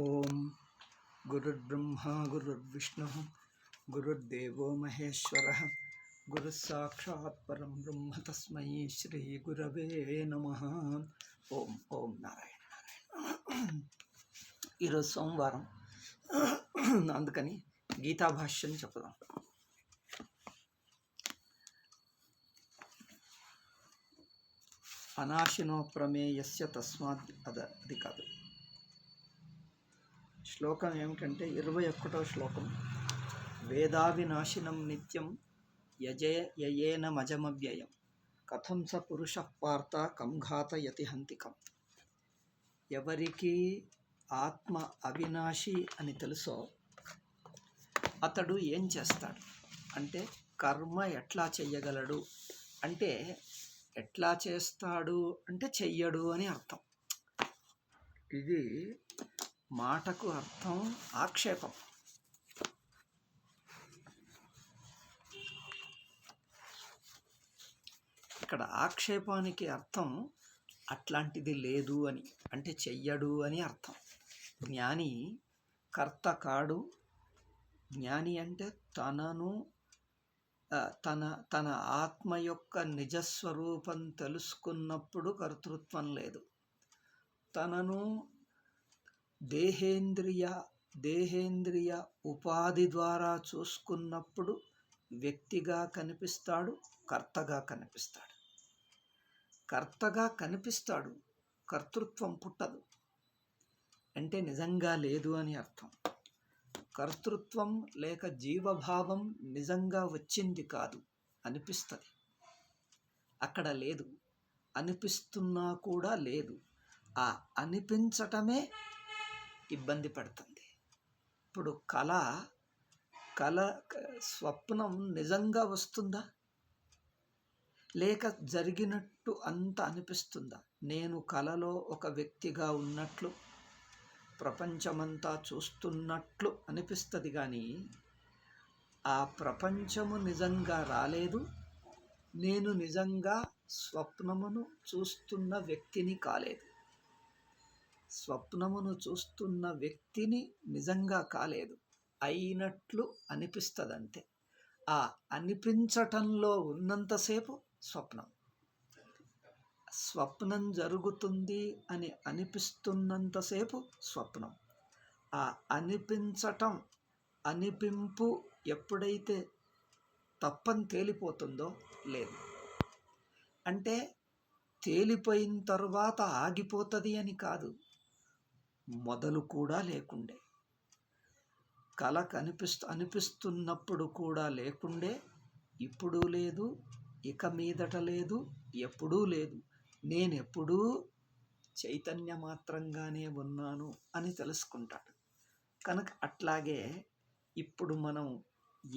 ఓం గురుర్బ్రహ్మ గురుర్విష్ణు గురుర్దేవో మహేశ్వర గురుస్సాక్షాత్ పరం బ్రహ్మ తస్మై శ్రీ గురవే నమః. ఓం ఓం నారాయణ నారాయణ. ఈరోజు సోమవారం, అందుకని గీతాభాష్యం చెప్పుదాం. అనాశినో ప్రమేయస్య తస్మాత్ అది కాదు. శ్లోకం ఏమిటంటే 21వ శ్లోకం. వేదావినాశినం నిత్యం యయేన మజమవ్యయం కథం స పురుష పార్థ కం ఘాతయతి హంతికం. ఎవరికి ఆత్మ అవినాశి అని తెలుసో అతడు ఏం చేస్తాడు అంటే, కర్మ ఎట్లా చెయ్యగలడు అంటే, ఎట్లా చేస్తాడు అంటే చెయ్యడు అని అర్థం. ఇది మాటకు అర్థం ఆక్షేపం. ఇక్కడ ఆక్షేపానికి అర్థం అట్లాంటిది లేదు అని, అంటే చెయ్యడు అని అర్థం. జ్ఞాని కర్త కాడు. జ్ఞాని అంటే తన ఆత్మ యొక్క నిజస్వరూపం తెలుసుకున్నప్పుడు కర్తృత్వం లేదు. తనను దేహేంద్రియ ఉపాధి ద్వారా చూసుకున్నప్పుడు వ్యక్తిగా కనిపిస్తాడు, కర్తగా కనిపిస్తాడు. కర్తగా కనిపిస్తాడు, కర్తృత్వం పుట్టదు అంటే నిజంగా లేదు అని అర్థం. కర్తృత్వం లేక జీవభావం నిజంగా వచ్చింది కాదు, అనిపిస్తుంది. అక్కడ లేదు, అనిపిస్తున్నా కూడా లేదు. ఆ అనిపించటమే ఇబ్బంది పడుతుంది. ఇప్పుడు కళ స్వప్నం నిజంగా వస్తుందా, లేక జరిగినట్టు అంత అనిపిస్తుందా? నేను కళలో ఒక వ్యక్తిగా ఉన్నట్లు, ప్రపంచమంతా చూస్తున్నట్లు అనిపిస్తుంది, కానీ ఆ ప్రపంచము నిజంగా రాలేదు. నేను నిజంగా స్వప్నమును చూస్తున్న వ్యక్తిని కాలేదు. స్వప్నమును చూస్తున్న వ్యక్తిని నిజంగా కాలేదు, అయినట్లు అనిపిస్తుంది అంతే. ఆ అనిపించటంలో ఉన్నంతసేపు స్వప్నం జరుగుతుంది అని అనిపిస్తున్నంతసేపు స్వప్నం. ఆ అనిపింపు ఎప్పుడైతే తప్పని తేలిపోతుందో లేదు. అంటే తేలిపోయిన తర్వాత ఆగిపోతుంది అని కాదు, మొదలు కూడా లేకుండే. కళ అనిపిస్తున్నప్పుడు కూడా లేకుండే, ఇప్పుడు లేదు, ఇక మీదట లేదు, ఎప్పుడూ లేదు. నేనెప్పుడూ చైతన్య మాత్రంగానే ఉన్నాను అని తెలుసుకుంటాడు. కనుక అట్లాగే ఇప్పుడు మనం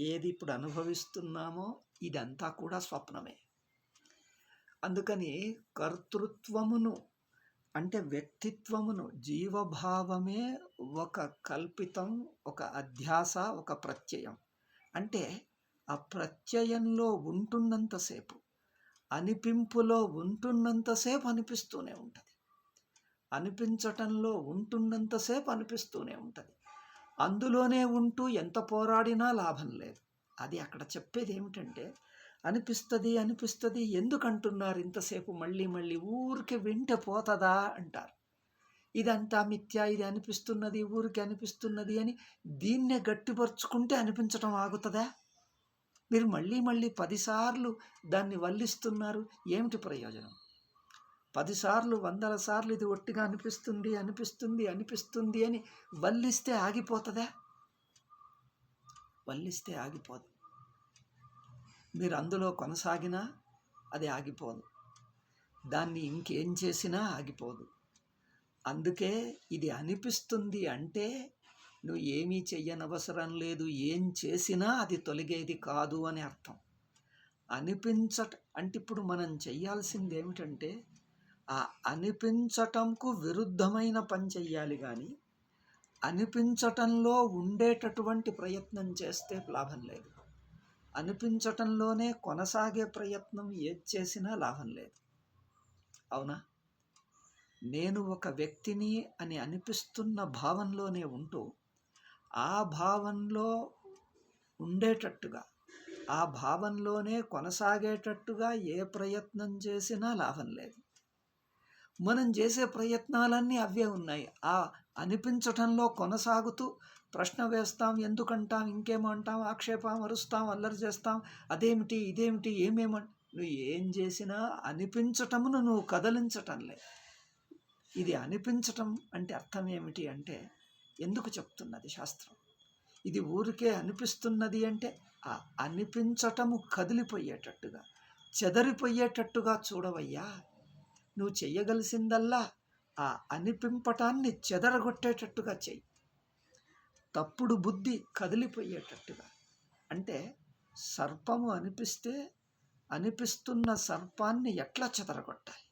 ఏది ఇప్పుడు అనుభవిస్తున్నామో ఇదంతా కూడా స్వప్నమే. అందుకని కర్తృత్వమును అంటే వ్యక్తిత్వమును, జీవభావమే ఒక కల్పితం, ఒక అధ్యాస, ఒక ప్రత్యయం. అంటే ఆ ప్రత్యయంలో ఉంటున్నంతసేపు, అనిపింపులో ఉంటున్నంతసేపు అనిపిస్తూనే ఉంటుంది, అనిపించటంలో ఉంటున్నంతసేపు అనిపిస్తూనే ఉంటుంది. అందులోనే ఉంటూ ఎంత పోరాడినా లాభం లేదు. అది అక్కడ చెప్పేది ఏమిటంటే, అనిపిస్తుంది ఎందుకంటున్నారు ఇంతసేపు మళ్ళీ మళ్ళీ? ఊరికి వింటే పోతుందా అంటారు. ఇదంతా మిథ్య, ఇది అనిపిస్తున్నది, ఊరికి అనిపిస్తున్నది అని దీన్నే గట్టిపరుచుకుంటే అనిపించటం ఆగుతుందా? మీరు మళ్ళీ మళ్ళీ 10 సార్లు దాన్ని వల్లిస్తున్నారు, ఏమిటి ప్రయోజనం? 10 సార్లు 100 సార్లు ఇది ఒట్టిగా అనిపిస్తుంది అని వల్లిస్తే ఆగిపోతుందా? వల్లిస్తే ఆగిపోదు. మీరు అందులో కొనసాగినా అది ఆగిపోదు, దాన్ని ఇంకేం చేసినా ఆగిపోదు. అందుకే ఇది అనిపిస్తుంది అంటే నువ్వు ఏమీ చెయ్యనవసరం లేదు, ఏం చేసినా అది తొలగేది కాదు అని అర్థం. అంటే ఇప్పుడు మనం చెయ్యాల్సింది ఏమిటంటే, ఆ అనిపించటంకు విరుద్ధమైన పని చెయ్యాలి, కానీ అనిపించటంలో ఉండేటటువంటి ప్రయత్నం చేస్తే లాభం లేదు. అనిపించటంలోనే కొనసాగే ప్రయత్నం ఏది చేసినా లాభం లేదు. అవునా? నేను ఒక వ్యక్తిని అని అనిపిస్తున్న భావంలోనే ఉంటూ ఆ భావంలో ఉండేటట్టుగా, ఆ భావంలోనే కొనసాగేటట్టుగా ఏ ప్రయత్నం చేసినా లాభం లేదు. మనం చేసే ప్రయత్నాలన్నీ అవే ఉన్నాయి. ఆ అనిపించటంలో కొనసాగుతూ ప్రశ్న వేస్తాం, ఎందుకంటాం, ఇంకేమంటాం, ఆక్షేపం, అరుస్తాం, అల్లరి చేస్తాం, అదేమిటి ఇదేమిటి నువ్వు ఏం చేసినా అనిపించటమును నువ్వు కదలించటం లేదు. ఇది అనిపించటం అంటే అర్థం ఏమిటి అంటే, ఎందుకు చెప్తున్నది శాస్త్రం? ఇది ఊరికే అనిపిస్తున్నది అంటే ఆ అనిపించటము కదిలిపోయేటట్టుగా, చెదరిపోయేటట్టుగా చూడవయ్యా. నువ్వు చెయ్యగలిసిందల్లా ఆ అనిపింపటాన్ని చెదరగొట్టేటట్టుగా చెయ్యి. తప్పుడు బుద్ధి కదిలిపోయేటట్టుగా. అంటే సర్పము అనిపిస్తే అనిపిస్తున్న సర్పాన్ని ఎట్లా చెదరగొట్టాలి?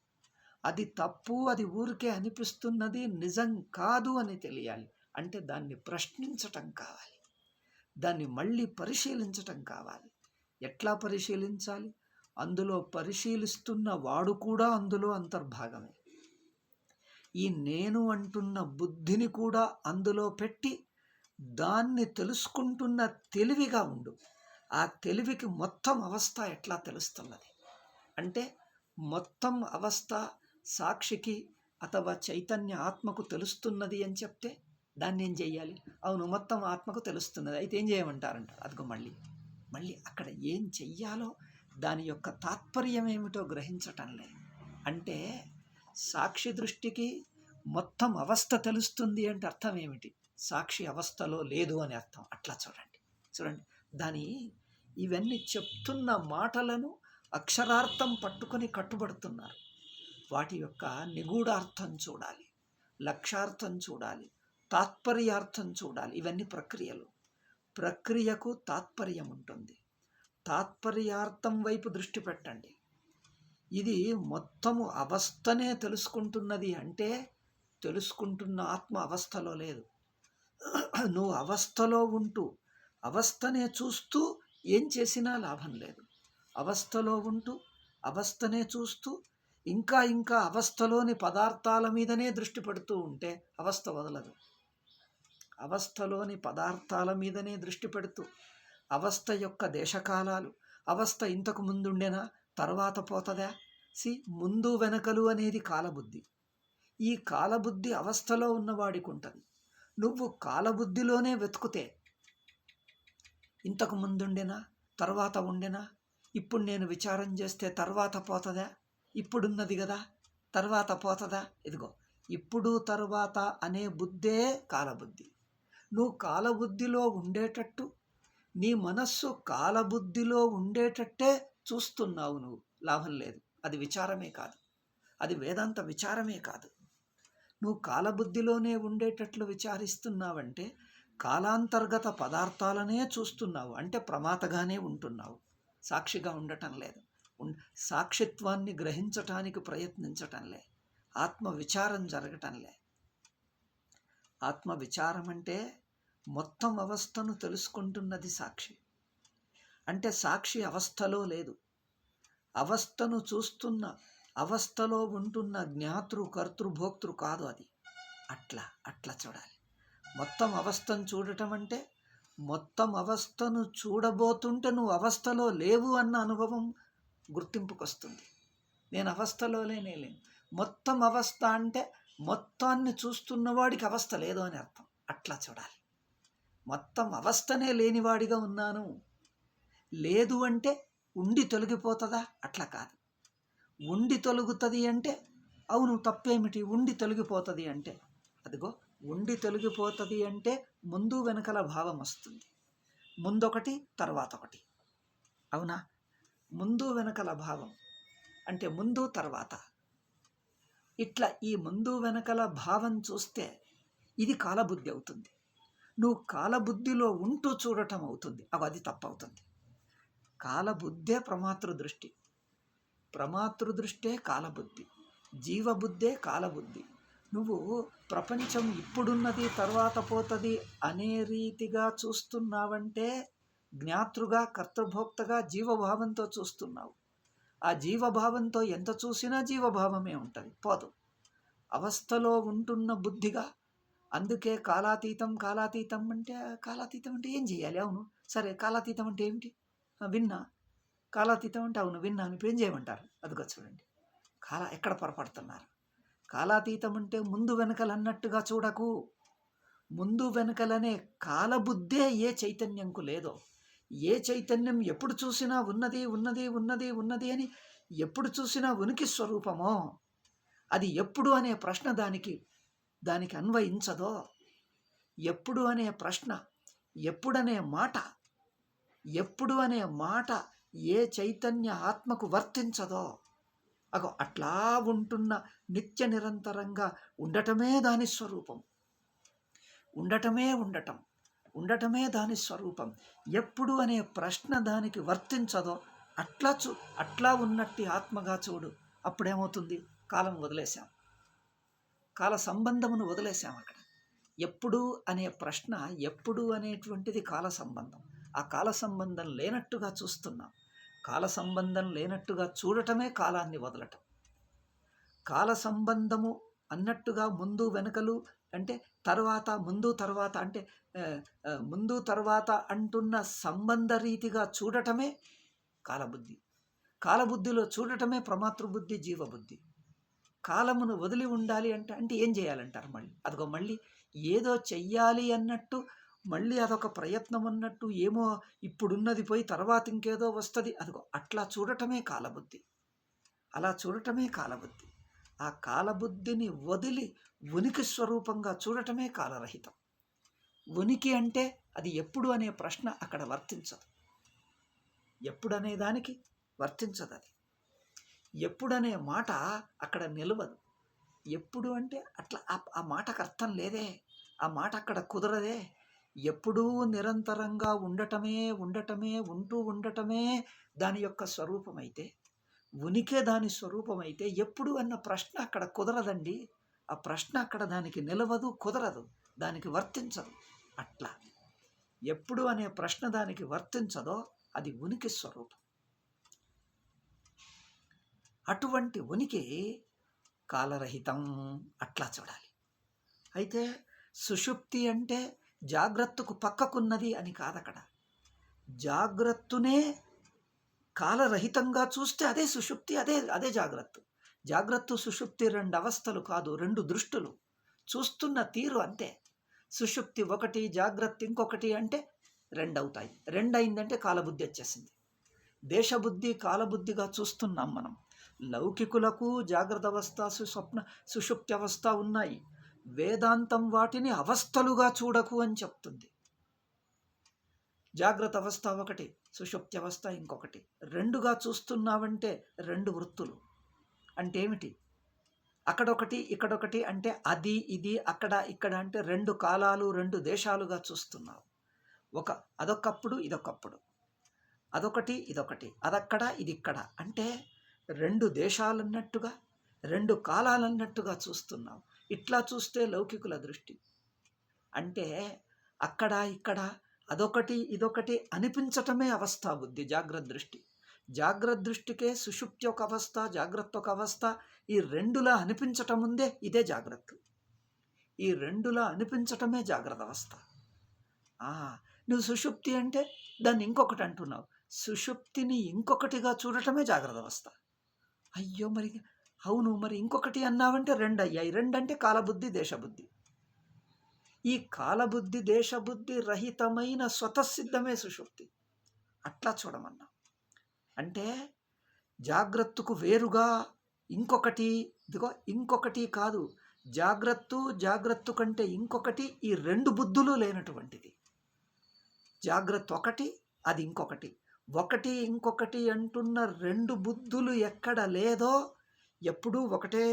అది తప్పు, అది ఊరికే అనిపిస్తున్నది, నిజం కాదు అని తెలియాలి. అంటే దాన్ని ప్రశ్నించటం కావాలి, దాన్ని మళ్ళీ పరిశీలించటం కావాలి. ఎట్లా పరిశీలించాలి? అందులో పరిశీలిస్తున్న వాడు కూడా అందులో అంతర్భాగమే. ఈ నేను అంటున్న బుద్ధిని కూడా అందులో పెట్టి దాన్ని తెలుసుకుంటున్న తెలివిగా ఉండు. ఆ తెలివికి మొత్తం అవస్థ ఎట్లా తెలుస్తున్నది అంటే, మొత్తం అవస్థ సాక్షికి అథవా చైతన్య ఆత్మకు తెలుస్తున్నది అని చెప్తే దాన్ని ఏం చెయ్యాలి? అవును, మొత్తం ఆత్మకు తెలుస్తున్నది, అయితే ఏం చేయమంటారంట. అదిగో మళ్ళీ అక్కడ ఏం చెయ్యాలో దాని యొక్క తాత్పర్యం ఏమిటో గ్రహించటం లేదు. అంటే సాక్షి దృష్టికి మొత్తం అవస్థ తెలుస్తుంది అంటే అర్థం ఏమిటి? సాక్షి అవస్థలో లేదు అని అర్థం. అట్లా చూడండి దాని ఇవన్నీ చెప్తున్న మాటలను అక్షరార్థం పట్టుకొని కట్టుబడుతున్నారు. వాటి యొక్క నిగూఢార్థం చూడాలి, లక్ష్యార్థం చూడాలి, తాత్పర్యార్థం చూడాలి. ఇవన్నీ ప్రక్రియకు తాత్పర్యం ఉంటుంది. తాత్పర్యార్థం వైపు దృష్టి పెట్టండి. ఇది మొత్తము అవస్థనే తెలుసుకుంటున్నది అంటే తెలుసుకుంటున్న ఆత్మ అవస్థలో లేదు. నువ్వు అవస్థలో ఉంటూ అవస్థనే చూస్తూ ఏం చేసినా లాభం లేదు. అవస్థలో ఉంటూ అవస్థనే చూస్తూ ఇంకా అవస్థలోని పదార్థాల మీదనే దృష్టి పెడుతూ ఉంటే అవస్థ వదలదు. అవస్థలోని పదార్థాల మీదనే దృష్టి పెడుతూ అవస్థ యొక్క దేశకాలాలు, అవస్థ ఇంతకు ముందుండేనా తర్వాత పోతుందా? ముందు వెనకలు అనేది కాలబుద్ధి. ఈ కాలబుద్ధి అవస్థలో ఉన్నవాడికి ఉంటుంది. నువ్వు కాలబుద్ధిలోనే వెతుకుతే ఇంతకు ముందుండేనా తర్వాత ఉండేనా, ఇప్పుడు నేను విచారం చేస్తే తర్వాత పోతుందా, ఇప్పుడున్నది కదా తర్వాత పోతుందా? ఇదిగో ఇప్పుడు తర్వాత అనే బుద్ధే కాలబుద్ధి. నువ్వు కాలబుద్ధిలో ఉండేటట్టు, నీ మనస్సు కాలబుద్ధిలో ఉండేటట్టే చూస్తున్నావు. నువ్వు లాభం లేదు. అది విచారమే కాదు, అది వేదాంత విచారమే కాదు. నువ్వు కాలబుద్ధిలోనే ఉండేటట్లు విచారిస్తున్నావంటే కాలాంతర్గత పదార్థాలనే చూస్తున్నావు. అంటే ప్రమాతగానే ఉంటున్నావు, సాక్షిగా ఉండటం లేదు. సాక్షిత్వాన్ని గ్రహించటానికి ప్రయత్నించటం లే. ఆత్మ విచారం జరగటం లే. ఆత్మ విచారం అంటే మొత్తం అవస్థను తెలుసుకుంటున్నది సాక్షి. అంటే సాక్షి అవస్థలో లేదు, అవస్థను చూస్తున్న, అవస్థలో ఉంటున్న జ్ఞాతృ కర్తృ భోక్తృ కాదు అది. అట్లా చూడాలి. మొత్తం అవస్థను చూడటం అంటే మొత్తం అవస్థను చూడబోతుంటే నువ్వు అవస్థలో లేవు అన్న అనుభవం గుర్తింపుకొస్తుంది. నేను అవస్థలోనే లేను. మొత్తం అవస్థ అంటే మొత్తాన్ని చూస్తున్నవాడికి అవస్థ లేదు అని అర్థం. అట్లా చూడాలి. మొత్తం అవస్థనే లేనివాడిగా ఉన్నాను. లేదు అంటే ఉండి తొలగిపోతుందా? అట్లా కాదు. ఉండి తొలగుతుంది అంటే అవును, తప్పేమిటి? ఉండి తొలగిపోతుంది అంటే అదిగో ఉండి తొలగిపోతుంది అంటే ముందు వెనకల భావం వస్తుంది. ముందొకటి తర్వాత ఒకటి, అవునా? ముందు వెనకల భావం అంటే ముందు తర్వాత. ఇట్లా ఈ ముందు వెనకల భావం చూస్తే ఇది కాలబుద్ధి అవుతుంది. నువ్వు కాలబుద్ధిలో ఉంటూ చూడటం అవుతుంది. అది తప్పవుతుంది. కాలబుద్ధే ప్రమాతృదృష్టి, ప్రమాతృదృష్టే కాలబుద్ధి, జీవబుద్ధే కాలబుద్ధి. నువ్వు ప్రపంచం ఇప్పుడున్నది తర్వాత పోతుంది అనే రీతిగా చూస్తున్నావంటే జ్ఞాతృగా కర్తృభోక్తగా జీవభావంతో చూస్తున్నావు. ఆ జీవభావంతో ఎంత చూసినా జీవభావమే ఉంటుంది, పోదు. అవస్థలో ఉంటున్న బుద్ధిగా. అందుకే కాలాతీతం కాలాతీతం అంటే, కాలాతీతం అంటే ఏం చేయాలి? అవును సరే, కాలాతీతం అంటే ఏమిటి? విన్నా. కాలాతీతం అంటే అవును విన్నాను, ఇప్పుడు ఏం చేయమంటారు? అదిగో చూడండి, ఎక్కడ పొరపడుతున్నారు. కాలాతీతం అంటే ముందు వెనకలన్నట్టుగా చూడకు. ముందు వెనకలనే కాలబుద్ధే ఏ చైతన్యంకు లేదో. ఏ చైతన్యం ఎప్పుడు చూసినా ఉన్నది ఉన్నది ఉన్నది ఉన్నది అని ఎప్పుడు చూసినా ఉనికి స్వరూపమో, అది ఎప్పుడు అనే ప్రశ్న దానికి అన్వయించదో, ఎప్పుడు అనే ప్రశ్న, ఎప్పుడనే మాట, ఎప్పుడు అనే మాట ఏ చైతన్య ఆత్మకు వర్తించదో, అగో అట్లా ఉంటున్న నిత్య నిరంతరంగా ఉండటమే దాని స్వరూపం. ఉండటమే దాని స్వరూపం. ఎప్పుడు అనే ప్రశ్న దానికి వర్తించదో అట్లా ఉన్నట్టి ఆత్మగా చూడు. అప్పుడేమవుతుంది? కాలం వదిలేశాం, కాల సంబంధమును వదిలేశాం. అక్కడ ఎప్పుడు అనే ప్రశ్న, ఎప్పుడు అనేటువంటిది కాల సంబంధం. ఆ కాల సంబంధం లేనట్టుగా చూస్తున్నాం. కాల సంబంధం లేనట్టుగా చూడటమే కాలాన్ని వదలటం. కాల సంబంధము అన్నట్టుగా ముందు వెనుకలు అంటే తర్వాత, ముందు తర్వాత అంటే ముందు తర్వాత అంటున్న సంబంధ రీతిగా చూడటమే కాలబుద్ధి. కాలబుద్ధిలో చూడటమే ప్రమాతృబుద్ధి, జీవబుద్ధి. కాలమును వదిలి ఉండాలి అంటే ఏం చేయాలంటారు? అదిగో మళ్ళీ ఏదో చెయ్యాలి అన్నట్టు, మళ్ళీ అదొక ప్రయత్నం అన్నట్టు, ఏమో ఇప్పుడున్నది పోయి తర్వాత ఇంకేదో వస్తుంది, అదిగో అట్లా చూడటమే కాలబుద్ధి. అలా చూడటమే కాలబుద్ధి. ఆ కాలబుద్ధిని వదిలి ఉనికి స్వరూపంగా చూడటమే కాలరహితం. ఉనికి అంటే అది ఎప్పుడు అనే ప్రశ్న అక్కడ వర్తించదు. ఎప్పుడనే దానికి వర్తించదు. అది ఎప్పుడనే మాట అక్కడ నిలవదు. ఎప్పుడు అంటే అట్లా ఆ మాటకు అర్థం లేదే, ఆ మాట అక్కడ కుదరదే. ఎప్పుడూ నిరంతరంగా ఉండటమే ఉంటూ ఉండటమే దాని యొక్క స్వరూపమైతే, ఉనికే దాని స్వరూపమైతే ఎప్పుడు అన్న ప్రశ్న అక్కడ కుదరదండి. ఆ ప్రశ్న అక్కడ దానికి నిలవదు, కుదరదు, దానికి వర్తించదు. అట్లా ఎప్పుడు అనే ప్రశ్న దానికి వర్తించదో అది ఉనికి స్వరూపం. అటువంటి ఉనికి కాలరహితం. అట్లా చూడాలి. అయితే సుషుప్తి అంటే జాగ్రత్తకు పక్కకున్నది అని కాదక్కడ. జాగ్రత్తనే కాలరహితంగా చూస్తే అదే సుషుప్తి, అదే జాగ్రత్త. జాగ్రత్త సుషుప్తి రెండు అవస్థలు కాదు, రెండు దృష్టులు, చూస్తున్న తీరు అంతే. సుషుప్తి ఒకటి, జాగ్రత్త ఇంకొకటి అంటే రెండు అవుతాయి. రెండు అయిందంటే కాలబుద్ధి వచ్చేసింది. దేశబుద్ధి కాలబుద్ధిగా చూస్తున్నాం మనం. లౌకికులకు జాగ్రత్త అవస్థ, స్వప్న సుషుప్తి అవస్థ ఉన్నాయి. వేదాంతం వాటిని అవస్థలుగా చూడకు అని చెప్తుంది. జాగ్రత్త అవస్థ ఒకటి, సుషుప్తి అవస్థ ఇంకొకటి. రెండుగా చూస్తున్నావంటే రెండు వృత్తులు అంటే ఏమిటి? అక్కడొకటి ఇక్కడొకటి అంటే అది ఇది, అక్కడ ఇక్కడ అంటే రెండు కాలాలు, రెండు దేశాలుగా చూస్తున్నావు. అదొకప్పుడు ఇదొకప్పుడు, అదొకటి ఇదొకటి, అదక్కడ ఇది ఇక్కడ అంటే రెండు దేశాలన్నట్టుగా, రెండు కాలాలన్నట్టుగా చూస్తున్నావు. ఇట్లా చూస్తే లౌకికుల దృష్టి అంటే అక్కడ ఇక్కడ అదొకటి ఇదొకటి అనిపించటమే అవస్థా బుద్ధి. జాగ్రత్త దృష్టి, జాగ్రత్త దృష్టికే సుషుప్తి ఒక అవస్థ, జాగ్రత్త ఒక అవస్థ. ఈ రెండులా అనిపించటం ఉందే ఇదే జాగ్రత్త. ఈ రెండులా అనిపించటమే జాగ్రత్త అవస్థ. నువ్వు సుషుప్తి అంటే దాన్ని ఇంకొకటి అంటున్నావు. సుషుప్తిని ఇంకొకటిగా చూడటమే జాగ్రత్త అవస్థ. అయ్యో మరి అవును, మరి ఇంకొకటి అన్నావంటే రెండు అయ్యాయి. రెండంటే కాలబుద్ధి, దేశబుద్ధి. ఈ కాలబుద్ధి దేశబుద్ధి రహితమైన స్వతసిద్ధమే సుషుప్తి. అట్లా చూడమన్నా అంటే జాగ్రత్తకు వేరుగా ఇంకొకటి, ఇదిగో ఇంకొకటి కాదు. జాగ్రత్త కంటే ఇంకొకటి, ఈ రెండు బుద్ధులు లేనటువంటిది. జాగ్రత్త ఒకటి, అది ఇంకొకటి. ఒకటి ఇంకొకటి అంటున్న రెండు బుద్ధులు ఎక్కడ లేదో, ఎప్పుడూ ఒకటే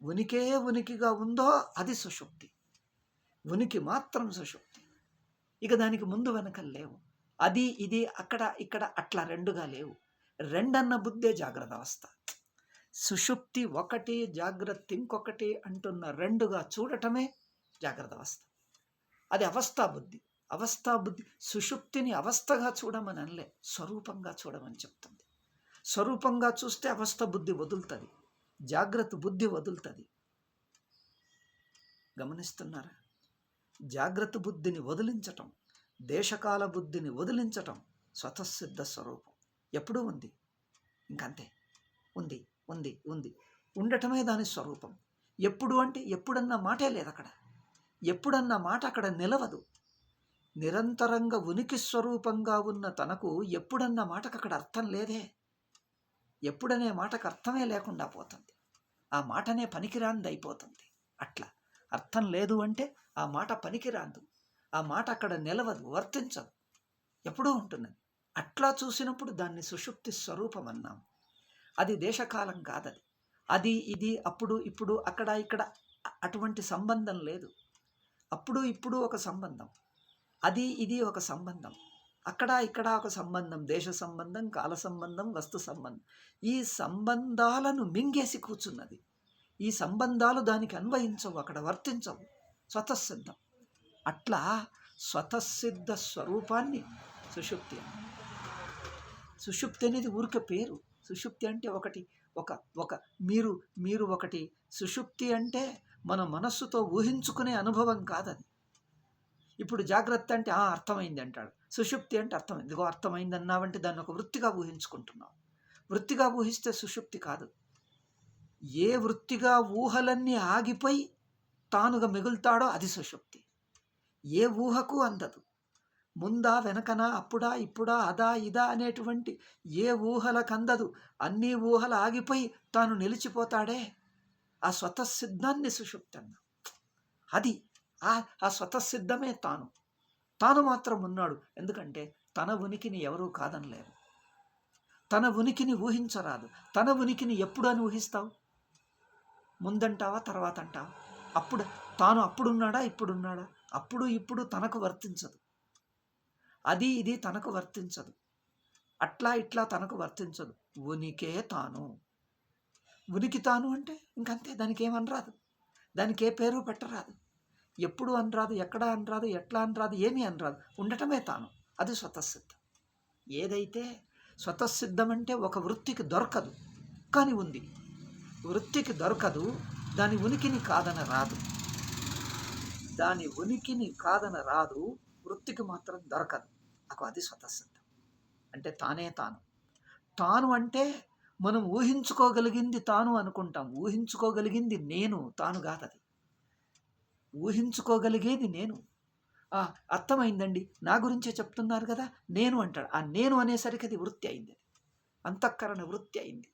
ఉనికే ఉనికిగా ఉందో అది సుషుప్తి. ఉనికి మాత్రం సుషుప్తి. ఇక దానికి ముందు వెనకలు లేవు. అది ఇది అక్కడ ఇక్కడ అట్లా రెండుగా లేవు. రెండన్న బుద్ధే జాగ్రత్త అవస్థ. సుషుప్తి ఒకటి, జాగ్రత్త ఇంకొకటి అంటున్న రెండుగా చూడటమే జాగ్రత్త అవస్థ. అది అవస్థా బుద్ధి. సుషుప్తిని అవస్థగా చూడమని అనలే, స్వరూపంగా చూడమని చెప్తుంది. స్వరూపంగా చూస్తే అవస్థ బుద్ధి వదులుతుంది. జాగ్రత్త బుద్ధి వదులుతుంది. గమనిస్తున్నారా? జాగ్రత్త బుద్ధిని వదిలించటం, దేశకాల బుద్ధిని వదిలించటం స్వతసిద్ధ స్వరూపం. ఎప్పుడూ ఉంది, ఇంకంతే. ఉంది ఉంది ఉంది ఉండటమే దాని స్వరూపం. ఎప్పుడు అంటే ఎప్పుడన్న మాటే లేదు అక్కడ. ఎప్పుడన్న మాట అక్కడ నిలవదు. నిరంతరంగా ఉనికి స్వరూపంగా ఉన్న తనకు ఎప్పుడన్న మాటకు అక్కడ అర్థం లేదే. ఎప్పుడనే మాటకు అర్థమే లేకుండా పోతుంది. ఆ మాటనే పనికిరాంది అయిపోతుంది. అట్లా అర్థం లేదు అంటే ఆ మాట పనికిరాందు. ఆ మాట అక్కడ నిలవదు, వర్తించదు, ఎప్పుడూ ఉంటున్నది. అట్లా చూసినప్పుడు దాన్ని సుషుప్తి స్వరూపం అన్నాం. అది దేశకాలం కాదది. అది ఇది అప్పుడు ఇప్పుడు అక్కడ ఇక్కడ అటువంటి సంబంధం లేదు. అప్పుడు ఇప్పుడు ఒక సంబంధం, అది ఇది ఒక సంబంధం, అక్కడ ఇక్కడ ఒక సంబంధం, దేశ సంబంధం, కాల సంబంధం, వస్తు సంబంధం. ఈ సంబంధాలను మింగేసి కూర్చున్నది. ఈ సంబంధాలు దానికి అన్వయించవు, అక్కడ వర్తించవు. స్వతసిద్ధం. అట్లా స్వతసిద్ధ స్వరూపాన్ని సుషుప్తి అని. సుషుప్తి అనేది ఊరికే పేరు. సుషుప్తి అంటే ఒకటి ఒక మీరు ఒకటి. సుషుప్తి అంటే మన మనస్సుతో ఊహించుకునే అనుభవం కాదది. ఇప్పుడు జాగ్రత్త అంటే అర్థమైంది అంటాడు. సుషుప్తి అంటే అర్థమైంది. ఇదిగో అర్థమైంది అన్నావంటే దాన్ని ఒక వృత్తిగా ఊహించుకుంటున్నావు. వృత్తిగా ఊహిస్తే సుషుప్తి కాదు. ఏ వృత్తిగా ఊహలన్నీ ఆగిపోయి తానుగా మిగులుతాడో అది సుషుప్తి. ఏ ఊహకు అందదు. ముందా వెనకన, అప్పుడా ఇప్పుడా, అదా ఇదా అనేటువంటి ఏ ఊహలకు అందదు. అన్ని ఊహలు ఆగిపోయి తాను నిలిచిపోతాడే, ఆ స్వతసిద్ధాన్ని సుషుప్తి అన్నా. అది ఆ స్వతసిద్ధమే తాను మాత్రం ఉన్నాడు. ఎందుకంటే తన ఉనికిని ఎవరూ కాదనలేరు. తన ఉనికిని ఊహించరాదు. తన ఉనికిని ఎప్పుడు అని ఊహిస్తావు? ముందంటావా, తర్వాత అంటావా? తాను అప్పుడున్నాడా, ఇప్పుడున్నాడా? అప్పుడు ఇప్పుడు తనకు వర్తించదు. అది ఇది తనకు వర్తించదు. అట్లా ఇట్లా తనకు వర్తించదు. ఉనికే తాను. ఉనికి తాను అంటే ఇంకంతే. దానికి ఏమనరాదు, దానికి ఏ పేరు పెట్టరాదు, ఎప్పుడు అనరాదు, ఎక్కడ అనరాదు, ఎట్లా అనరాదు, ఏమీ అనరాదు. ఉండటమే తాను. అది స్వతసిద్ధం. ఏదైతే స్వతసిద్ధం అంటే ఒక వృత్తికి దొరకదు, కానీ ఉంది. వృత్తికి దొరకదు, దాని ఉనికిని కాదన రాదు. దాని ఉనికిని కాదన రాదు, వృత్తికి మాత్రం దొరకదు. అది స్వతసిద్ధం. అంటే తానే తాను అంటే మనం ఊహించుకోగలిగింది తాను అనుకుంటాం. ఊహించుకోగలిగింది నేను, తాను కాదది. ఊహించుకోగలిగేది నేను. అర్థమైందండి, నా గురించే చెప్తున్నారు కదా, నేను అంటాడు. ఆ నేను అనేసరికి అది వృత్తి అయింది, అంతఃకరణ వృత్తి అయింది.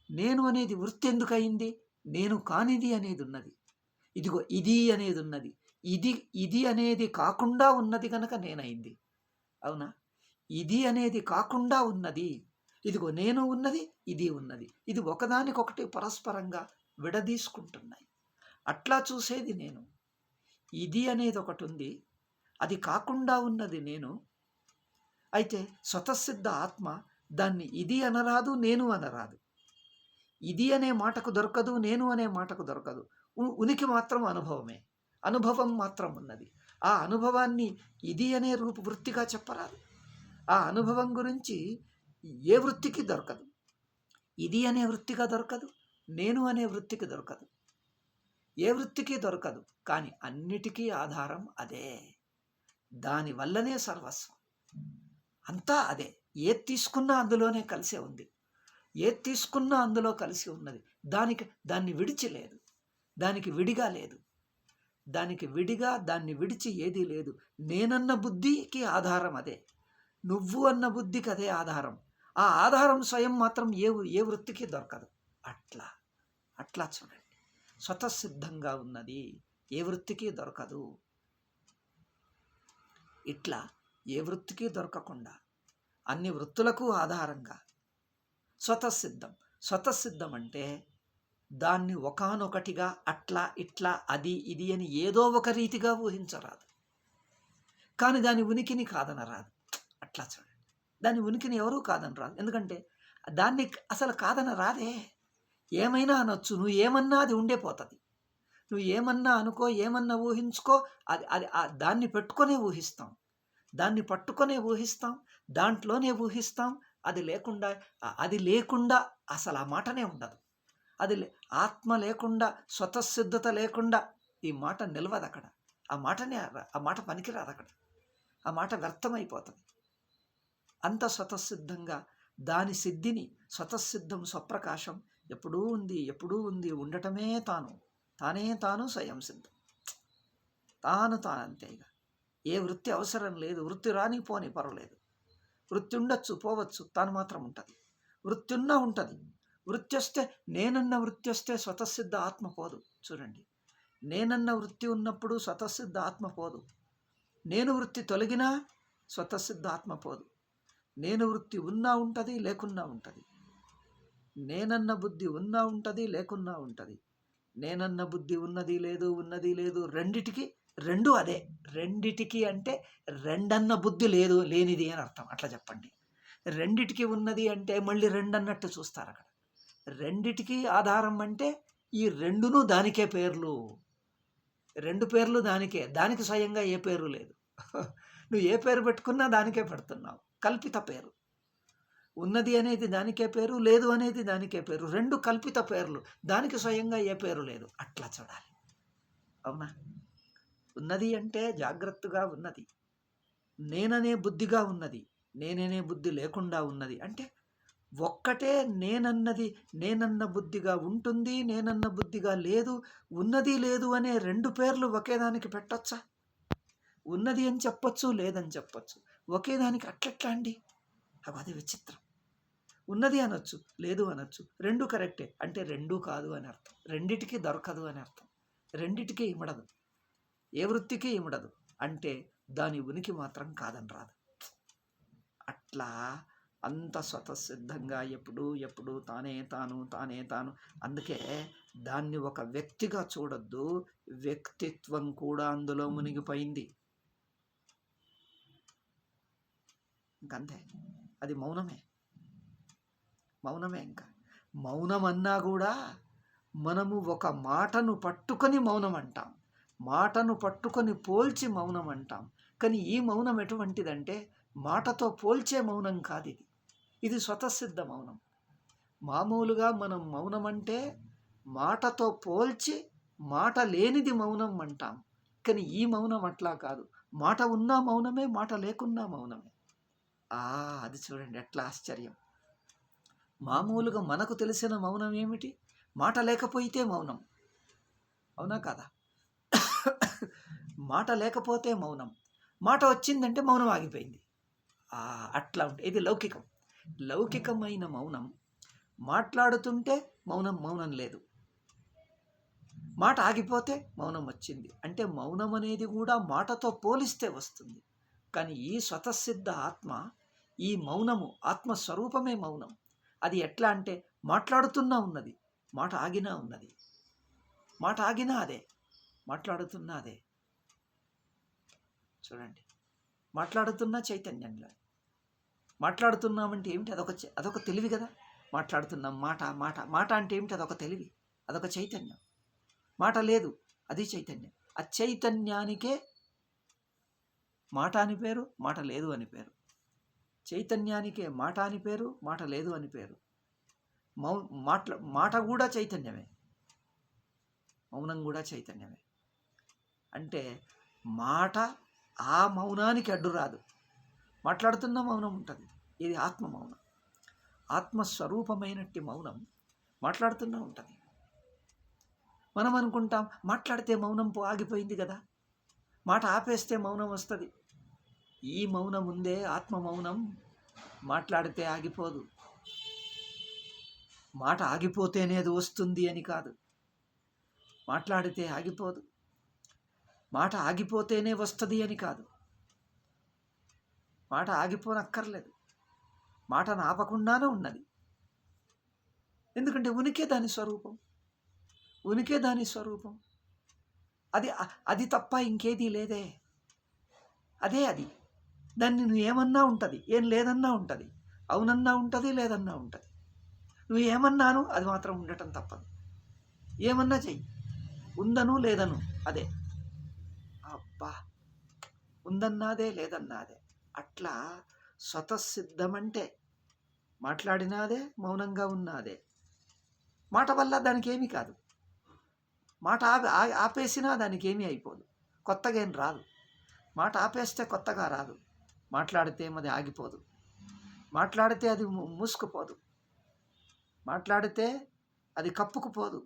నేను అనేది వృత్తి ఎందుకు అయింది? నేను కానిది అనేది ఉన్నది. ఇదిగో ఇది అనేది ఉన్నది. ఇది అనేది కాకుండా ఉన్నది కనుక నేనైంది. అవునా? ఇది అనేది కాకుండా ఉన్నది. ఇదిగో నేను ఉన్నది, ఇది ఉన్నది. ఇది ఒకదానికొకటి పరస్పరంగా విడదీసుకుంటున్నాయి. అట్లా చూసేది నేను. ఇది అనేది ఒకటి ఉంది, అది కాకుండా ఉన్నది నేను. అయితే స్వతసిద్ధ ఆత్మ దాన్ని ఇది అనరాదు, నేను అనరాదు. ఇది అనే మాటకు దొరకదు, నేను అనే మాటకు దొరకదు. ఉనికి మాత్రం అనుభవమే. అనుభవం మాత్రం ఉన్నది. ఆ అనుభవాన్ని ఇది అనే వృత్తిగా చెప్పరాదు. ఆ అనుభవం గురించి ఏ వృత్తికి దొరకదు. ఇది అనే వృత్తిగా దొరకదు, నేను అనే వృత్తికి దొరకదు, ఏ వృత్తికి దొరకదు. కానీ అన్నిటికీ ఆధారం అదే. దానివల్లనే సర్వస్వం. అంతా అదే. ఏది తీసుకున్నా అందులోనే కలిసే ఉంది. ఏది తీసుకున్నా అందులో కలిసి ఉన్నది. దాన్ని విడిచి లేదు, దానికి విడిగా లేదు. దాన్ని విడిచి ఏదీ లేదు. నేనన్న బుద్ధికి ఆధారం అదే, నువ్వు అన్న బుద్ధికి అదే ఆధారం. ఆ ఆధారం స్వయం మాత్రం ఏ వృత్తికి దొరకదు. అట్లా చూడండి, స్వతసిద్ధంగా ఉన్నది, ఏ వృత్తికి దొరకదు. ఇట్లా ఏ వృత్తికి దొరకకుండా అన్ని వృత్తులకు ఆధారంగా స్వతసిద్ధం అంటే దాన్ని ఒకానొకటిగా అట్లా ఇట్లా అది ఇది అని ఏదో ఒక రీతిగా ఊహించరాదు, కానీ దాని ఉనికిని కాదనరాదు. అట్లా చూడండి, దాని ఉనికిని ఎవరూ కాదనరాదు. ఎందుకంటే దాన్ని అసలు కాదనరాదే. ఏమైనా అనొచ్చు, నువ్వు ఏమన్నా అది ఉండిపోతుంది. నువ్వు ఏమన్నా అనుకో, ఏమన్నా ఊహించుకో, అది దాన్ని పెట్టుకొనే ఊహిస్తాం, దాన్ని పట్టుకొనే ఊహిస్తాం, దాంట్లోనే ఊహిస్తాం. అది లేకుండా అసలు ఆ మాటనే ఉండదు. అది ఆత్మ లేకుండా, స్వతసిద్ధత లేకుండా ఈ మాట నిలవదు అక్కడ. ఆ మాట పనికిరాదు అక్కడ. ఆ మాట వ్యర్థమైపోతుంది. అంత స్వతసిద్ధంగా దాని సిద్ధిని, స్వతసిద్ధం స్వప్రకాశం ఎప్పుడూ ఉంది, ఉండటమే తానే తాను స్వయం సిద్ధం, తాను అంతే. ఇక ఏ వృత్తి అవసరం లేదు. వృత్తి రాని పోని పర్వాలేదు. వృత్తి ఉండొచ్చు, పోవచ్చు, తాను మాత్రం ఉంటుంది. వృత్తి ఉన్నా ఉంటుంది. వృత్తి వస్తే, నేనన్న వృత్తి వస్తే స్వతసిద్ధ ఆత్మ పోదు. చూడండి, నేనన్న వృత్తి ఉన్నప్పుడు స్వతసిద్ధ ఆత్మ పోదు. నేను వృత్తి తొలగినా స్వతసిద్ధ ఆత్మ పోదు. నేను వృత్తి ఉన్నా ఉంటుంది, లేకున్నా ఉంటుంది. నేనన్న బుద్ధి ఉన్నా ఉంటుంది, లేకున్నా ఉంటుంది. నేనన్న బుద్ధి ఉన్నది లేదు, రెండు అదే. రెండిటికి అంటే రెండన్న బుద్ధి లేనిది అని అర్థం. అట్లా చెప్పండి. రెండిటికి ఉన్నది అంటే మళ్ళీ రెండన్నట్టు చూస్తారు అక్కడ. రెండిటికి ఆధారం అంటే ఈ రెండును దానికే పేర్లు. రెండు పేర్లు దానికి స్వయంగా ఏ పేరు లేదు. నువ్వు ఏ పేరు పెట్టుకున్నా దానికే పెడుతున్నావు, కల్పిత పేరు. ఉన్నది అనేది దానికే పేరు, లేదు అనేది దానికే పేరు. రెండు కల్పిత పేర్లు, దానికి స్వయంగా ఏ పేరు లేదు. అట్లా చూడాలి. అవునా? ఉన్నది అంటే జాగ్రత్తగా ఉన్నది. నేననే బుద్ధిగా ఉన్నది, నేననే బుద్ధి లేకుండా ఉన్నది. అంటే ఒక్కటే నేనన్న బుద్ధిగా ఉంటుంది, నేనన్న బుద్ధిగా లేదు. ఉన్నది లేదు అనే రెండు పేర్లు ఒకేదానికి పెట్టొచ్చా? ఉన్నది అని చెప్పొచ్చు, లేదని చెప్పొచ్చు. ఒకేదానికి అట్లెట్లా అండి? అది విచిత్రం. ఉన్నది అనొచ్చు, లేదు అనొచ్చు. రెండు కరెక్టే అంటే రెండూ కాదు అని అర్థం. రెండిటికి దొరకదు అని అర్థం. రెండిటికి ఇమడదు, ఏ వృత్తికి ఇమడదు. అంటే దాని ఉనికి మాత్రం కాదని రాదు. అట్లా అంత స్వతసిద్ధంగా ఎప్పుడు తానే తాను. అందుకే దాన్ని ఒక వ్యక్తిగా చూడొద్దు. వ్యక్తిత్వం కూడా అందులో మునిగిపోయింది. ఇంకంతే. అది మౌనమే. ఇంకా మౌనం అన్నా కూడా మనము ఒక మాటను పట్టుకొని మౌనం అంటాం, మాటను పట్టుకొని పోల్చి మౌనం అంటాం. కానీ ఈ మౌనం ఎటువంటిదంటే మాటతో పోల్చే మౌనం కాదు. ఇది స్వతసిద్ధ మౌనం. మామూలుగా మనం మౌనం అంటే మాటతో పోల్చి మాట లేనిది మౌనం అంటాం. కానీ ఈ మౌనం అట్లా కాదు. మాట ఉన్నా మౌనమే, మాట లేకున్నా మౌనమే. అది చూడండి ఎట్లా ఆశ్చర్యం. మామూలుగా మనకు తెలిసిన మౌనం ఏమిటి? మాట లేకపోతే మౌనం. అవునా కాదా? మాట లేకపోతే మౌనం, మాట వచ్చిందంటే మౌనం ఆగిపోయింది. అట్లా ఉంటే ఇది లౌకికమైన మౌనం. మాట్లాడుతుంటే మౌనం లేదు, మాట ఆగిపోతే మౌనం వచ్చింది. అంటే మౌనం అనేది కూడా మాటతో పోలిస్తే వస్తుంది. కానీ ఈ స్వతసిద్ధ ఆత్మ, ఈ మౌనము ఆత్మస్వరూపమే మౌనం. అది ఎట్లా అంటే మాట్లాడుతున్నా ఉన్నది, మాట ఆగినా ఉన్నది, మాట ఆగినా అదే, మాట్లాడుతున్నా అదే. చూడండి, మాట్లాడుతున్నా చైతన్యంలో. మాట్లాడుతున్నామంటే ఏమిటి? అదొక తెలివి కదా. మాట్లాడుతున్నాం, మాట అంటే ఏమిటి? అదొక తెలివి, అదొక చైతన్యం. మాట లేదు, అది చైతన్యం. ఆ చైతన్యానికే మాట అని పేరు, మాట లేదు అని పేరు. చైతన్యానికే మాట అని పేరు, మాట లేదు అని పేరు. మాట కూడా చైతన్యమే, మౌనం కూడా చైతన్యమే. అంటే మాట ఆ మౌనానికి అడ్డు రాదు. మాట్లాడుతున్న మౌనం ఉంటుంది, ఇది ఆత్మ మౌనం. ఆత్మస్వరూపమైనట్టి మౌనం మాట్లాడుతూనే ఉంటుంది. మనం అనుకుంటాం మాట్లాడితే మౌనం ఆగిపోయింది కదా, మాట ఆపేస్తే మౌనం వస్తుంది. ఈ మౌనం ఉందే ఆత్మ మౌనం, మాట్లాడితే ఆగిపోదు. మాట ఆగిపోతేనే అది వస్తుంది అని కాదు, మాట్లాడితే ఆగిపోదు. మాట ఆగిపోతేనే వస్తుంది అని కాదు, మాట ఆగిపోనక్కర్లేదు. మాటను ఆపకుండానే ఉన్నది. ఎందుకంటే ఉనికే దాని స్వరూపం. అది తప్ప ఇంకేదీ లేదే. అది దాన్ని నువ్వు ఏమన్నా ఉంటుంది, ఏం లేదన్నా ఉంటుంది, అవునన్నా ఉంటుంది, లేదన్నా ఉంటుంది. నువ్వు ఏమన్నాను అది మాత్రం ఉండటం తప్పదు. ఏమన్నా చెయ్యి, ఉందను లేదను అదే. అబ్బా, ఉందన్నాదే లేదన్నాదే. అట్లా స్వతసిద్ధమంటే మాట్లాడినాదే, మౌనంగా ఉన్నాదే. మాట వల్ల దానికి ఏమీ కాదు. మాట ఆపేసినా దానికి ఏమీ అయిపోదు, కొత్తగా ఏం రాదు. మాట ఆపేస్తే కొత్తగా రాదు. మాట్లాడితే అది ఆగిపోదు, మాట్లాడితే అది మూసుకుపోదు, మాట్లాడితే అది కప్పుకుపోదు,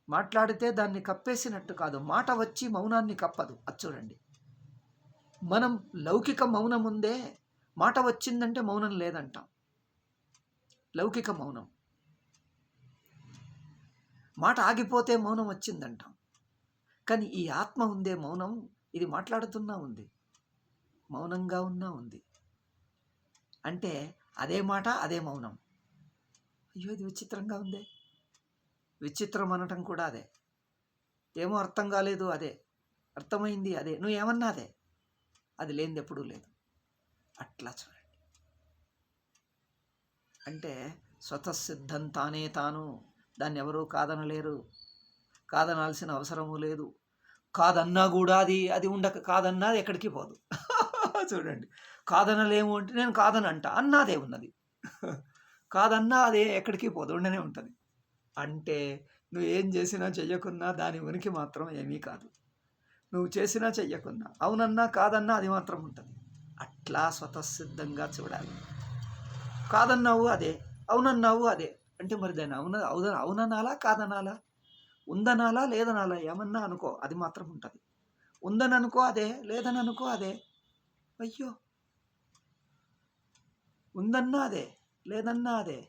మాట్లాడితే దాన్ని కప్పేసినట్టు కాదు. మాట వచ్చి మౌనాన్ని కప్పదు. అది చూడండి, మనం లౌకిక మౌనం ఉందే, మాట వచ్చిందంటే మౌనం లేదంటాం. లౌకిక మౌనం, మాట ఆగిపోతే మౌనం వచ్చిందంటాం. కానీ ఈ ఆత్మ ఉందే మౌనం, ఇది మాట్లాడుతున్నా ఉంది, మౌనంగా ఉన్నా ఉంది. అంటే అదే మాట, అదే మౌనం. అయ్యో ఇది విచిత్రంగా ఉందే. విచిత్రం అనటం కూడా అదే. ఏమో అర్థం కాలేదు, అదే. అర్థమైంది, అదే. నువ్వు ఏమన్నా అదే. అది లేనిది ఎప్పుడూ లేదు. అట్లా చూడండి. అంటే స్వతసిద్ధం తానే తాను, దాన్ని ఎవరూ కాదనలేరు, కాదనాల్సిన అవసరము లేదు. కాదన్నా కూడా అది ఉండక, కాదన్నా అది ఎక్కడికి పోదు. చూడండి, కాదనలేము అంటే నేను కాదనంట, అన్నాదే ఉన్నది. కాదన్నా అదే ఎక్కడికి పోదు, ఉండనే ఉంటుంది. అంటే నువ్వు ఏం చేసినా చెయ్యకున్నా దాని ఉనికి మాత్రం ఏమీ కాదు. నువ్వు చేసినా చెయ్యకున్నా, అవునన్నా కాదన్నా అది మాత్రం ఉంటుంది. అట్లా స్వతసిద్ధంగా చూడాలి. కాదన్నావు అదే, అవునన్నావు అదే. అంటే మరి దాన్ని అవుననాలా కాదనాలా, ఉందనాలా లేదనాలా, ఏమన్నా అనుకో, అది మాత్రం ఉంటుంది. ఉందని అనుకో అదే, లేదని అనుకో అదే. అయ్యో, ఉందన్నా అదే, లేదన్నా అదే.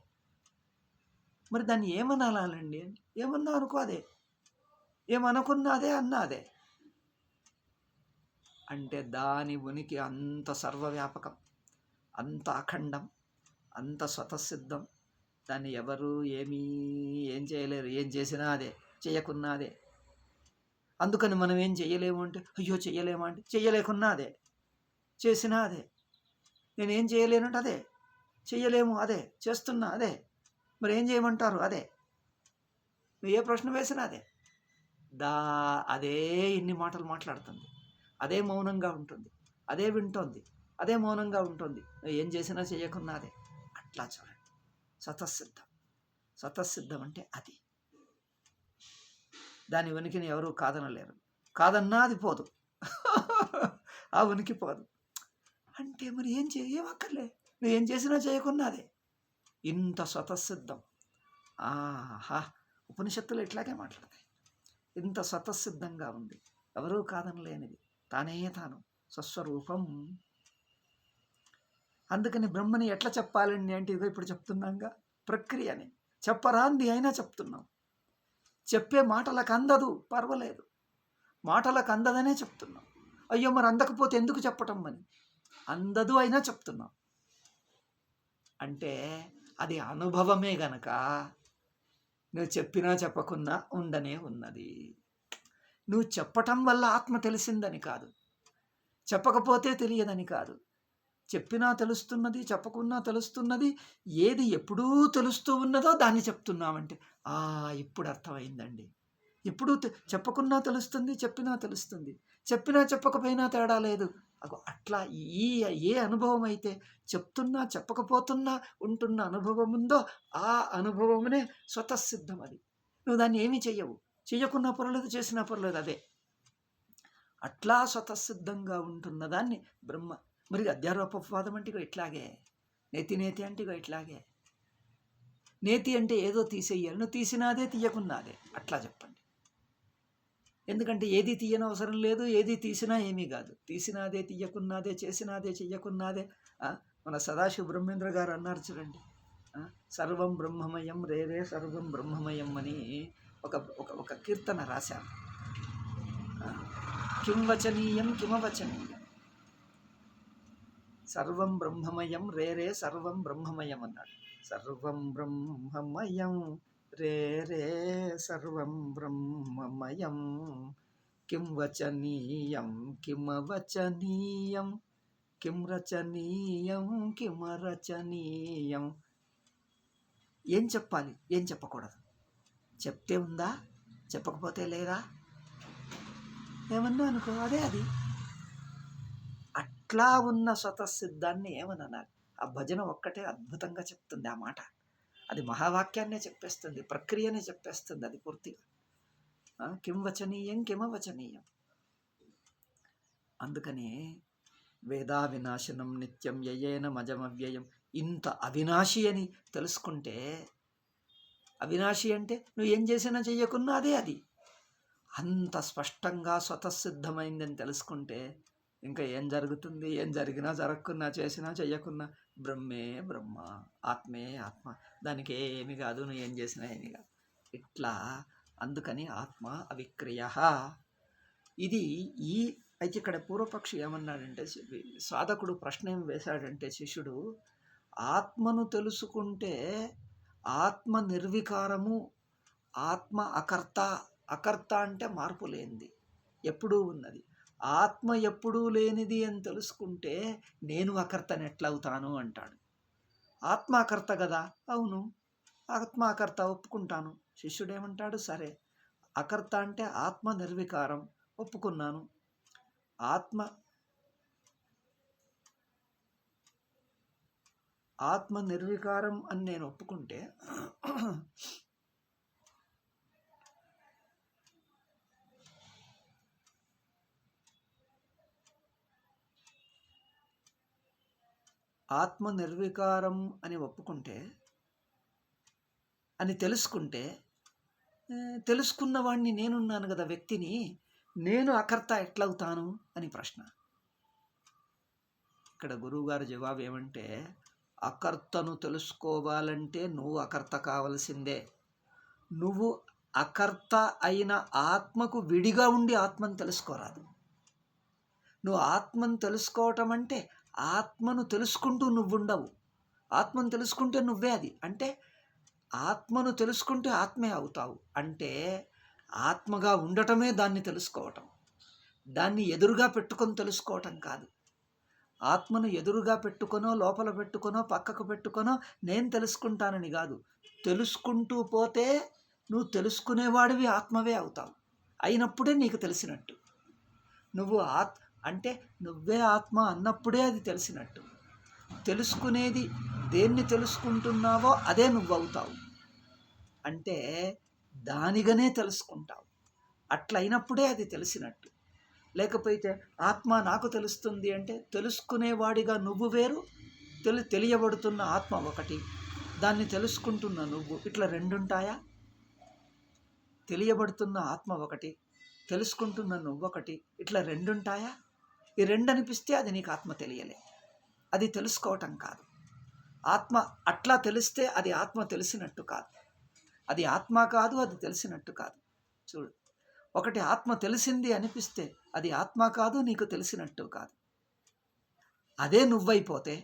మరి దాన్ని ఏమనాలండి? ఏమన్నా అనుకో అదే, ఏమనుకున్నా అదే, అన్నా అదే. అంటే దాని ఉనికి అంత సర్వవ్యాపకం, అంత అఖండం, అంత స్వతసిద్ధం. దాన్ని ఎవరు ఏం చేయలేరు. ఏం చేసినా అదే, చేయకున్నా అదే. అందుకని మనం ఏం చెయ్యలేము అంటే, అయ్యో చెయ్యలేమా అంటే, చెయ్యలేకున్నా అదే, చేసినా అదే. నేనేం చేయలేనంటే అదే, చెయ్యలేము అదే, చేస్తున్నా అదే. మరి ఏం చేయమంటారు అదే. నువ్వు ఏ ప్రశ్న వేసినా అదే. అదే ఇన్ని మాటలు మాట్లాడుతుంది, అదే మౌనంగా ఉంటుంది, అదే వింటోంది, అదే మౌనంగా ఉంటుంది. నువ్వు ఏం చేసినా చేయకున్నా అదే. అట్లా చూడండి, స్వతసిద్ధం. స్వతసిద్ధం అంటే అది. దాని ఉనికిని ఎవరూ కాదనలేరు. కాదన్నా అది పోదు, ఆ ఉనికి పోదు. అంటే మరి ఏమక్కర్లే, నువ్వు ఏం చేసినా చేయకున్నా అదే. ఇంత స్వతసిద్ధం. ఆహా, ఉపనిషత్తులు ఇట్లాగే మాట్లాడతాయి. ఇంత స్వతసిద్ధంగా ఉంది, ఎవరూ కాదనలేనిది, తానే తాను స్వస్వరూపం. అందుకని బ్రహ్మని ఎట్లా చెప్పాలండి అంటే, ఇదిగో ఇప్పుడు చెప్తున్నాంగా, ప్రక్రియని. చెప్పరాంది అయినా చెప్తున్నాం. చెప్పే మాటలకు అందదు, పర్వాలేదు, మాటలకు అందదనే చెప్తున్నాం. అయ్యో మరి అందకపోతే ఎందుకు చెప్పటం అని, అందదు అయినా చెప్తున్నాం. అంటే అది అనుభవమే గనక నువ్వు చెప్పినా చెప్పకున్నా ఉండనే ఉన్నది. నువ్వు చెప్పటం వల్ల ఆత్మ తెలిసిందని కాదు, చెప్పకపోతే తెలియదని కాదు. చెప్పినా తెలుస్తున్నది, చెప్పకున్నా తెలుస్తున్నది. ఏది ఎప్పుడూ తెలుస్తూ ఉన్నదో దాన్ని చెప్తున్నామంటే, ఇప్పుడు అర్థమైందండి. ఎప్పుడూ చెప్పకున్నా తెలుస్తుంది, చెప్పినా తెలుస్తుంది. చెప్పినా చెప్పకపోయినా తేడా లేదు. అట్లా ఏ అనుభవం అయితే చెప్తున్నా చెప్పకపోతున్నా ఉంటున్న అనుభవం ఉందో ఆ అనుభవమునే స్వతసిద్ధం. అది నువ్వు దాన్ని ఏమీ చెయ్యవు, చెయ్యకున్నా పర్లేదు, చేసినా పర్లేదు, అదే. అట్లా స్వతసిద్ధంగా ఉంటున్న దాన్ని బ్రహ్మ. మరి అధ్యారోపవాదం అంటే ఇట్లాగే, నేతి అంటే ఇట్లాగే. నేతి అంటే ఏదో తీసేయాలి, నువ్వు తీసినాదే తీయకున్నాదే, అట్లా చెప్పండి. ఎందుకంటే ఏది తీయనవసరం లేదు, ఏది తీసినా ఏమీ కాదు. తీసినాదే తీయకున్నాదే, చేసినాదే చెయ్యకున్నాదే. మన సదాశివ బ్రహ్మేంద్ర గారు అన్నారు చూడండి, సర్వం బ్రహ్మమయం రే సర్వం బ్రహ్మమయం అని ఒక కీర్తన రాశాను. కిం వచనీయం కిమవచనీయం, సర్వం బ్రహ్మమయం రే సర్వం బ్రహ్మమయం అన్నాడు. సర్వం బ్రహ్మమయం రే సర్వం బ్రహ్మమయం, కిం వచనీయం కిమవచనీయం, కిం రచనీయం కిమరచనీయం. ఏం చెప్పాలి, ఏం చెప్పకూడదు, చెప్తే ఉందా, చెప్పకపోతే లేదా, ఏమన్నా అనుకో అదే అది. అట్లా ఉన్న స్వతసిద్ధాన్ని ఏమని అనాలి. ఆ భజన ఒక్కటే అద్భుతంగా చెప్తుంది ఆ మాట. అది మహావాక్యాన్నే చెప్పేస్తుంది, ప్రక్రియనే చెప్పేస్తుంది అది పూర్తిగా. కిం వచనీయం కిమవచనీయం. అందుకని వేదా వినాశనం నిత్యం యయేన మజమవ్యయం. ఇంత అవినాశి అని తెలుసుకుంటే, అవినాశి అంటే నువ్వు ఏం చేసినా చెయ్యకున్నా అదే అది, అంత స్పష్టంగా స్వతసిద్ధమైందని తెలుసుకుంటే ఇంకా ఏం జరుగుతుంది? ఏం జరిగినా జరగకున్నా, చేసినా చెయ్యకున్నా బ్రహ్మే బ్రహ్మ, ఆత్మే ఆత్మ, దానికి ఏమి కాదు, నువ్వు ఏం చేసినా ఏమి కాదు. ఇట్లా అందుకని ఆత్మ అవిక్రియ. ఇది ఈ అయితే ఇక్కడ పూర్వపక్షి ఏమన్నాడంటే, సాధకుడు ప్రశ్న ఏం వేశాడంటే, శిష్యుడు ఆత్మను తెలుసుకుంటే ఆత్మ నిర్వికారము, ఆత్మ అకర్త. అకర్త అంటే మార్పు లేనిది, ఎప్పుడూ ఉన్నది. ఆత్మ ఎప్పుడూ లేనిది అని తెలుసుకుంటే నేను అకర్తని ఎట్లవుతాను అంటాడు. ఆత్మ అకర్త కదా, అవును ఆత్మ అకర్త, ఒప్పుకుంటాను. శిష్యుడేమంటాడు, సరే అకర్త అంటే ఆత్మ నిర్వికారం, ఒప్పుకున్నాను. ఆత్మ నిర్వికారం అని నేను ఒప్పుకుంటే ఆత్మ నిర్వికారం అని ఒప్పుకుంటే, అని తెలుసుకుంటే, తెలుసుకున్నవాడిని నేనున్నాను కదా, వ్యక్తిని, నేను అకర్త ఎట్లవుతాను అని ప్రశ్న. ఇక్కడ గురువుగారు జవాబు ఏమంటే, అకర్తను తెలుసుకోవాలంటే నువ్వు అకర్త కావలసిందే. నువ్వు అకర్త అయిన ఆత్మకు విడిగా ఉండి ఆత్మను తెలుసుకోరాదు. నువ్వు ఆత్మను తెలుసుకోవటం అంటే ఆత్మను తెలుసుకుంటూ నువ్వుండవు. ఆత్మను తెలుసుకుంటే నువ్వే అది. అంటే ఆత్మను తెలుసుకుంటే ఆత్మే అవుతావు. అంటే ఆత్మగా ఉండటమే దాన్ని తెలుసుకోవటం, దాన్ని ఎదురుగా పెట్టుకొని తెలుసుకోవటం కాదు. ఆత్మను ఎదురుగా పెట్టుకొనో, లోపల పెట్టుకొనో, పక్కకు పెట్టుకొనో నేను తెలుసుకుంటానని కాదు. తెలుసుకుంటూ పోతే నువ్వు తెలుసుకునేవాడివి ఆత్మవే అవుతావు. అయినప్పుడే నీకు తెలిసినట్టు. నువ్వు అంటే నువ్వే ఆత్మ అన్నప్పుడే అది తెలిసినట్టు. తెలుసుకునేది దేన్ని తెలుసుకుంటున్నావో అదే నువ్వవుతావు. అంటే దానిగానే తెలుసుకుంటావు. అట్లయినప్పుడే అది తెలిసినట్టు. లేకపోతే ఆత్మ నాకు తెలుస్తుంది అంటే తెలుసుకునేవాడిగా నువ్వు వేరు, తెలియబడుతున్న ఆత్మ ఒకటి, దాన్ని తెలుసుకుంటున్న నువ్వు, ఇట్లా రెండుంటాయా? తెలియబడుతున్న ఆత్మ ఒకటి, తెలుసుకుంటున్న నువ్వొకటి, ఇట్లా రెండుంటాయా? ఈ రెండు అనిపిస్తే అది నీకు ఆత్మ తెలియలే, అది తెలుసుకోవటం కాదు. ఆత్మ అట్లా తెలిస్తే అది ఆత్మ తెలిసినట్టు కాదు, అది ఆత్మ కాదు, అది తెలిసినట్టు కాదు. చూడు, ఒకటి ఆత్మ తెలిసింది అనిపిస్తే అది ఆత్మ కాదు, నీకు తెలిసినట్టు కాదు. అదే నువ్వైపోతే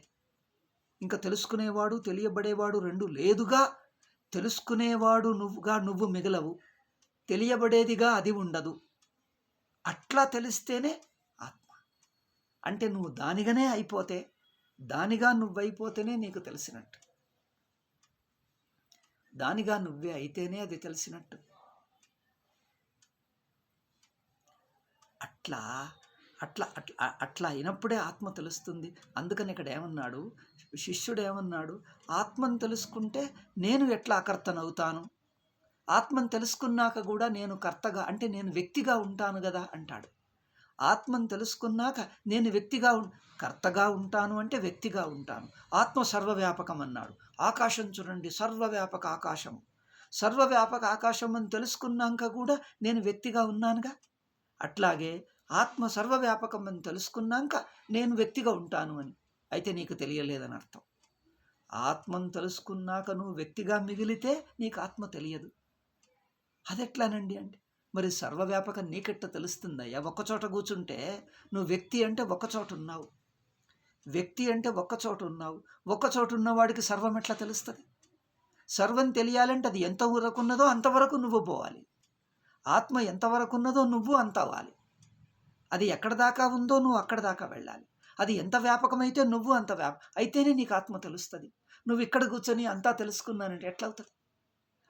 ఇంకా తెలుసుకునేవాడు, తెలియబడేవాడు రెండు లేదుగా. తెలుసుకునేవాడు నువ్వుగా నువ్వు మిగలవు, తెలియబడేదిగా అది ఉండదు. అట్లా తెలిస్తేనే ఆత్మ. అంటే నువ్వు దానిగానే అయిపోతే, దానిగా నువ్వైపోతేనే నీకు తెలిసినట్టు. దానిగా నువ్వే అయితేనే అది తెలిసినట్టు. అట్లా అట్లా అట్లా అట్లా అయినప్పుడే ఆత్మ తెలుస్తుంది. అందుకని ఇక్కడ ఏమన్నాడు శిష్యుడు, ఏమన్నాడు, ఆత్మను తెలుసుకుంటే నేను ఎట్లా అకర్తనవుతాను, ఆత్మను తెలుసుకున్నాక కూడా నేను కర్తగా అంటే నేను వ్యక్తిగా ఉంటాను కదా అంటాడు. ఆత్మను తెలుసుకున్నాక నేను వ్యక్తిగా కర్తగా ఉంటాను అంటే వ్యక్తిగా ఉంటాను. ఆత్మ సర్వవ్యాపకం అన్నాడు. ఆకాశం చూడండి, సర్వవ్యాపక ఆకాశం. సర్వవ్యాపక ఆకాశం అని తెలుసుకున్నాక కూడా నేను వ్యక్తిగా ఉన్నానుగా. అట్లాగే ఆత్మ సర్వవ్యాపకం అని తెలుసుకున్నాక నేను వ్యక్తిగా ఉంటాను అని. అయితే నీకు తెలియలేదని అర్థం. ఆత్మను తెలుసుకున్నాక నువ్వు వ్యక్తిగా మిగిలితే నీకు ఆత్మ తెలియదు. అదెట్లానండి అంటే, మరి సర్వవ్యాపకం నీకెట్ట తెలుస్తుందయ్యా? ఒక్కచోట కూర్చుంటే నువ్వు వ్యక్తి అంటే ఒక్కచోట ఉన్నావు, వ్యక్తి అంటే ఒక్కచోట ఉన్నావు. ఒక్కచోట ఉన్నవాడికి సర్వం ఎట్లా తెలుస్తుంది? సర్వం తెలియాలంటే అది ఎంత వరకు ఉన్నదో అంతవరకు నువ్వు పోవాలి. ఆత్మ ఎంతవరకు ఉన్నదో నువ్వు అంత అవ్వాలి. అది ఎక్కడ దాకా ఉందో నువ్వు అక్కడ దాకా వెళ్ళాలి. అది ఎంత వ్యాపకమైతే నువ్వు అంత అయితేనే నీకు ఆత్మ తెలుస్తుంది. నువ్వు ఇక్కడ కూర్చొని అంతా తెలుసుకున్నానంటే ఎట్లా అవుతుంది?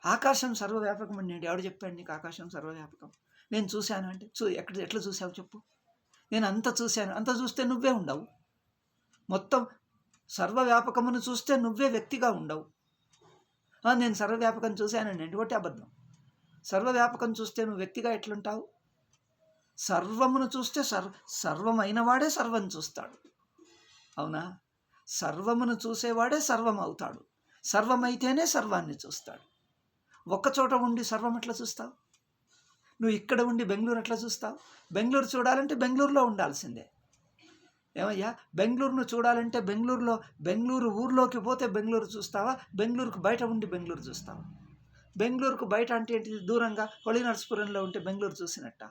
ఆకాశం సర్వవ్యాపకం అండి, ఎవడు చెప్పాడు నీకు ఆకాశం సర్వవ్యాపకం? నేను చూశాను అంటే ఎట్లా చూసావు చెప్పు? నేను అంత చూశాను, అంత చూస్తే నువ్వే ఉండవు. మొత్తం సర్వవ్యాపకమును చూస్తే నువ్వే వ్యక్తిగా ఉండవు. నేను సర్వవ్యాపకం చూశానండి అంటే అబద్ధం. సర్వవ్యాపకం చూస్తే నువ్వు వ్యక్తిగా ఎట్లుంటావు? సర్వమును చూస్తే సర్వమైన వాడే సర్వం చూస్తాడు. అవునా? సర్వమును చూసేవాడే సర్వం అవుతాడు. సర్వమైతేనే సర్వాన్ని చూస్తాడు. ఒక్కచోట ఉండి సర్వం ఎట్లా చూస్తావు? నువ్వు ఇక్కడ ఉండి బెంగళూరు ఎట్లా చూస్తావు? బెంగళూరు చూడాలంటే బెంగళూరులో ఉండాల్సిందే. ఏమయ్యా, బెంగళూరును చూడాలంటే బెంగళూరు ఊర్లోకి పోతే బెంగళూరు చూస్తావా? బెంగళూరుకు బయట ఉండి బెంగళూరు చూస్తావా? బెంగళూరుకు బయట అంటే ఏంటి? దూరంగా హొళి నరసపురంలో ఉంటే బెంగళూరు చూసినట్ట.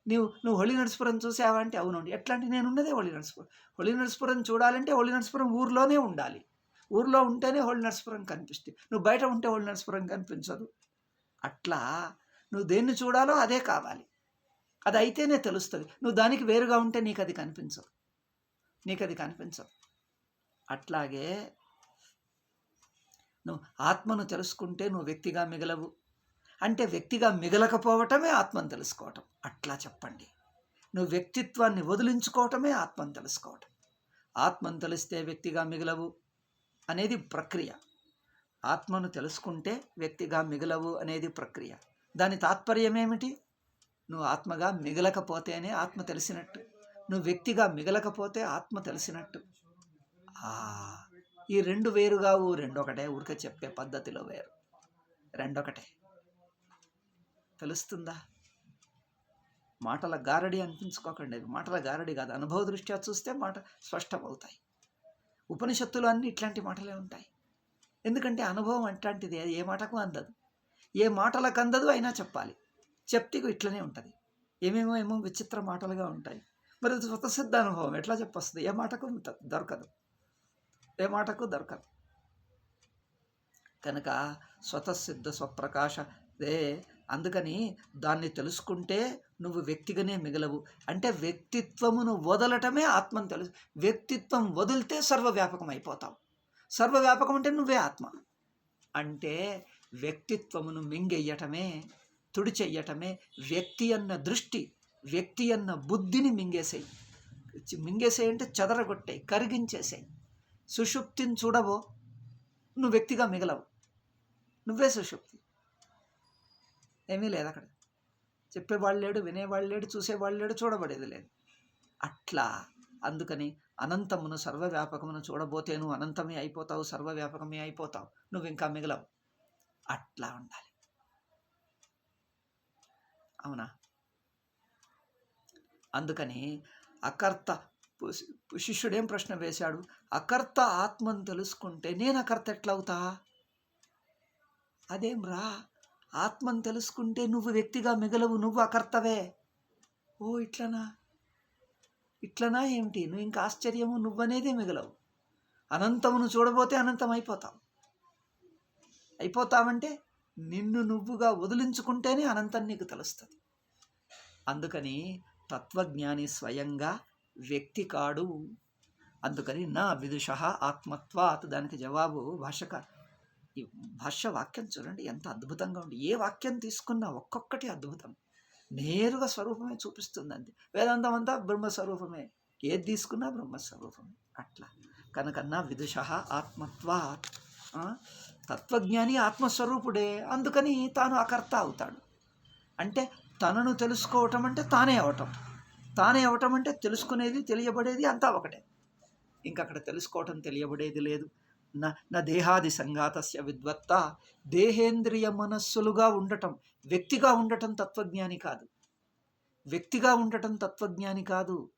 నువ్వు హొళి నరసపురం చూసావా అంటే అవునండి. ఎట్లా అంటే నేనున్నదే హొళి నరసపురం. హొళి నరసపురం చూడాలంటే హొళి నరసపురం ఊర్లోనే ఉండాలి. ఊర్లో ఉంటేనే హొళి నరసపురం కనిపిస్తుంది. నువ్వు బయట ఉంటే హొళి నరసపురం కనిపించదు. అట్లా నువ్వు దేన్ని చూడాలో అదే కావాలి. అది అయితేనే తెలుస్తుంది. నువ్వు దానికి వేరుగా ఉంటే నీకు అది కనిపించదు. అట్లాగే నువ్వు ఆత్మను తెలుసుకుంటే నువ్వు వ్యక్తిగా మిగలవు. అంటే వ్యక్తిగా మిగలకపోవటమే ఆత్మను తెలుసుకోవటం. అట్లా చెప్పండి. నువ్వు వ్యక్తిత్వాన్ని వదిలించుకోవటమే ఆత్మను తెలుసుకోవటం. ఆత్మను తెలిస్తే వ్యక్తిగా మిగలవు అనేది ప్రక్రియ. ఆత్మను తెలుసుకుంటే వ్యక్తిగా మిగలవు అనేది ప్రక్రియ. దాని తాత్పర్యం ఏమిటి? నువ్వు ఆత్మగా మిగలకపోతేనే ఆత్మ తెలిసినట్టు. నువ్వు వ్యక్తిగా మిగలకపోతే ఆత్మ తెలిసినట్టు. ఈ రెండు వేరుగావు. రెండొకటే. ఊరికే చెప్పే పద్ధతిలో వేరు. రెండొకటే. తెలుస్తుందా? మాటల గారడి అనిపించుకోకండి. మాటల గారడి కాదు. అనుభవ దృష్ట్యా చూస్తే మాట స్పష్టమవుతాయి. ఉపనిషత్తులు అన్నీ ఇట్లాంటి మాటలే ఉంటాయి. ఎందుకంటే అనుభవం అట్లాంటిది. ఏ మాటకు అందదు, ఏ మాటలకు అందదు. అయినా చెప్పాలి. చెప్తే ఇట్లనే ఉంటుంది. ఏమో విచిత్ర మాటలుగా ఉంటాయి. మరి స్వతసిద్ధ అనుభవం ఎట్లా చెప్పొస్తుంది? ఏ మాటకు దొరకదు. కనుక స్వతసిద్ధ స్వప్రకాశ అందుకని దాన్ని తెలుసుకుంటే నువ్వు వ్యక్తిగానే మిగలవు. అంటే వ్యక్తిత్వమును వదలటమే ఆత్మను తెలుసు. వ్యక్తిత్వం వదిలితే సర్వవ్యాపకం అయిపోతావు. సర్వవ్యాపకం అంటే నువ్వే ఆత్మ. అంటే వ్యక్తిత్వమును మింగెయ్యటమే, తుడిచెయ్యటమే వ్యక్తి అన్న దృష్టి, వ్యక్తి అన్న బుద్ధిని మింగేసేయి అంటే చెదరగొట్టేయి, కరిగించేసేయి. సుషుప్తిని చూడవో నువ్వు వ్యక్తిగా మిగలవు. నువ్వే సుషుప్తి. ఏమీ లేదు అక్కడ. చెప్పేవాళ్ళు లేడు, వినేవాళ్ళు లేడు, చూసేవాళ్ళు లేడు, చూడబడేది లేదు. అట్లా అందుకని అనంతమును సర్వవ్యాపకమును చూడబోతే నువ్వు అనంతమే అయిపోతావు, సర్వవ్యాపకమే అయిపోతావు. నువ్వు ఇంకా మిగలవు. అట్లా ఉండాలి. అవునా? అందుకని అకర్త శిష్యుడేం ప్రశ్న వేశాడు? అకర్త ఆత్మను తెలుసుకుంటే నేను అకర్త ఎట్లవుతా? అదేం రా, ఆత్మను తెలుసుకుంటే నువ్వు వ్యక్తిగా మిగలవు, నువ్వు అకర్తవే. ఓ ఇట్లనా ఏమిటి? నువ్వు ఇంకా ఆశ్చర్యము, నువ్వనేదే మిగలవు. అనంతమును చూడబోతే అనంతం అయిపోతావంటే నిన్ను నువ్వుగా వదిలించుకుంటేనే అనంతం నీకు తెలుస్తుంది. అందుకని తత్వజ్ఞాని స్వయంగా వ్యక్తి కాడు. అందుకని నా విదుష ఆత్మత్వాత్. దానికి జవాబు ఈ భాష్య వాక్యం చూడండి ఎంత అద్భుతంగా ఉంది. ఏ వాక్యం తీసుకున్నా ఒక్కొక్కటి అద్భుతం. నేరుగా స్వరూపమే చూపిస్తుంది. అంతే. వేదాంతం అంతా బ్రహ్మస్వరూపమే. ఏది తీసుకున్నా బ్రహ్మస్వరూపమే. అట్లా కనుకన్నా విదుష ఆత్మత్వాత్. తత్వజ్ఞాని ఆత్మస్వరూపుడే. అందుకని తాను అకర్త అవుతాడు. అంటే తనను తెలుసుకోవటం అంటే తానే అవటం అంటే తెలుసుకునేది, తెలియబడేది అంతా ఒకటే. ఇంకక్కడ తెలుసుకోవటం, తెలియబడేది లేదు. నా దేహాది సంఘాతస్య విద్వత్త. దేహేంద్రియ మనస్సులుగా ఉండటం, వ్యక్తిగా ఉండటం తత్వజ్ఞాని కాదు.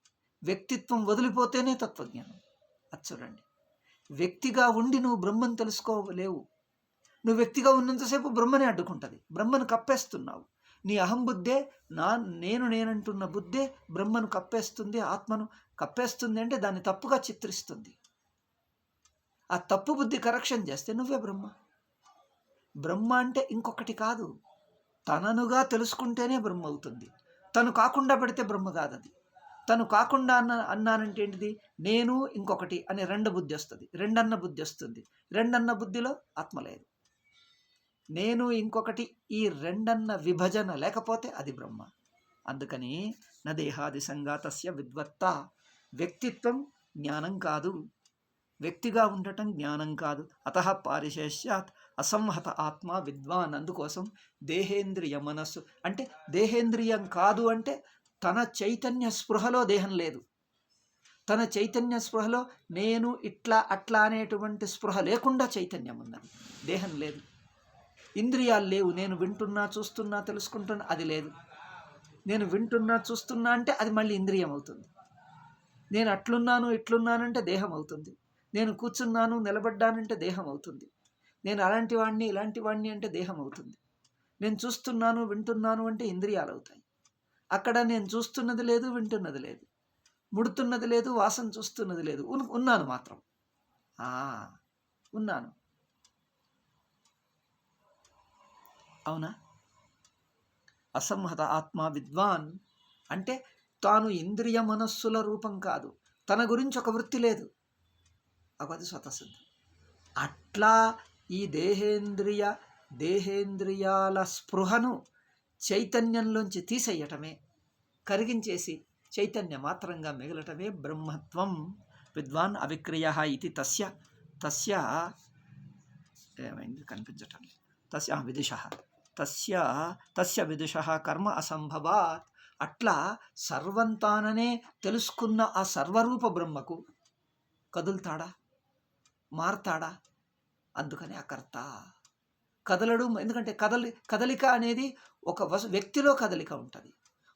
వ్యక్తిత్వం వదిలిపోతేనే తత్వజ్ఞానం. అది చూడండి. వ్యక్తిగా ఉండి నువ్వు బ్రహ్మను తెలుసుకోలేవు. నువ్వు వ్యక్తిగా ఉన్నంతసేపు బ్రహ్మనే అడ్డుకుంటుంది. బ్రహ్మను కప్పేస్తున్నావు. నీ అహంబుద్ధే నేనంటున్న బుద్ధే బ్రహ్మను కప్పేస్తుంది, ఆత్మను కప్పేస్తుంది. అంటే దాన్ని తప్పుగా చిత్రిస్తుంది. ఆ తప్పు బుద్ధి కరెక్షన్ చేస్తే నువ్వే బ్రహ్మ అంటే ఇంకొకటి కాదు. తననుగా తెలుసుకుంటేనే బ్రహ్మ అవుతుంది. తను కాకుండా పెడితే బ్రహ్మ కాదు. అది తను కాకుండా అన్నానంటే ఏంటిది? నేను ఇంకొకటి అనే రెండన్న బుద్ధి వస్తుంది. రెండన్న బుద్ధిలో ఆత్మ లేదు. నేను ఇంకొకటి, ఈ రెండన్న విభజన లేకపోతే అది బ్రహ్మ. అందుకని నా దేహాది సంఘాతస్య విద్వత్త. వ్యక్తిత్వం జ్ఞానం కాదు. వ్యక్తిగా ఉండటం జ్ఞానం కాదు. అతః పారిశేష్యాత్ అసంహత ఆత్మ విద్వాన్. అందుకోసం దేహేంద్రియ మనస్సు అంటే దేహేంద్రియం కాదు అంటే తన చైతన్య స్పృహలో దేహం లేదు. తన చైతన్య స్పృహలో నేను ఇట్లా అట్లా అనేటువంటి స్పృహ లేకుండా చైతన్యం ఉన్నది, దేహం లేదు. ఇంద్రియాలు లేవు. నేను వింటున్నా, చూస్తున్నా, తెలుసుకుంటున్నా, అది లేదు. నేను వింటున్నా, చూస్తున్నా అంటే అది మళ్ళీ ఇంద్రియం అవుతుంది. నేను అట్లున్నాను, ఇట్లున్నానంటే దేహం అవుతుంది. నేను కూర్చున్నాను, నిలబడ్డానంటే దేహం అవుతుంది. నేను అలాంటి వాడిని, ఇలాంటి వాడిని అంటే దేహం అవుతుంది. నేను చూస్తున్నాను, వింటున్నాను అంటే ఇంద్రియాలు అవుతాయి. అక్కడ నేను చూస్తున్నది లేదు, వింటున్నది లేదు, ముడుతున్నది లేదు, వాసన చూస్తున్నది లేదు, ఉన్నాను మాత్రం. ఉన్నాను. అవునా? అసంహత ఆత్మ విద్వాన్ అంటే తాను ఇంద్రియ మనస్సుల రూపం కాదు, తన గురించి ఒక వృత్తి లేదు, అది స్వతసిద్ధం. అట్లా ఈ దేహేంద్రియాల స్పృహను చైతన్యంలోంచి తీసేయటమే, కరిగించేసి చైతన్య మాత్రంగా మిగలటమే బ్రహ్మత్వం. విద్వాన్ అవిక్రియ ఇది తస్య ఏమైంది కనిపించటం, తస్య విదుష కర్మ అసంభవాత్. అట్లా సర్వంతాననే తెలుసుకున్న ఆ సర్వరూప బ్రహ్మకు కదులుతాడా, మారతాడా? అందుకని అకర్త, కదలడు. ఎందుకంటే కదలిక అనేది ఒక వ్యక్తిలో కదలిక ఉంటుంది.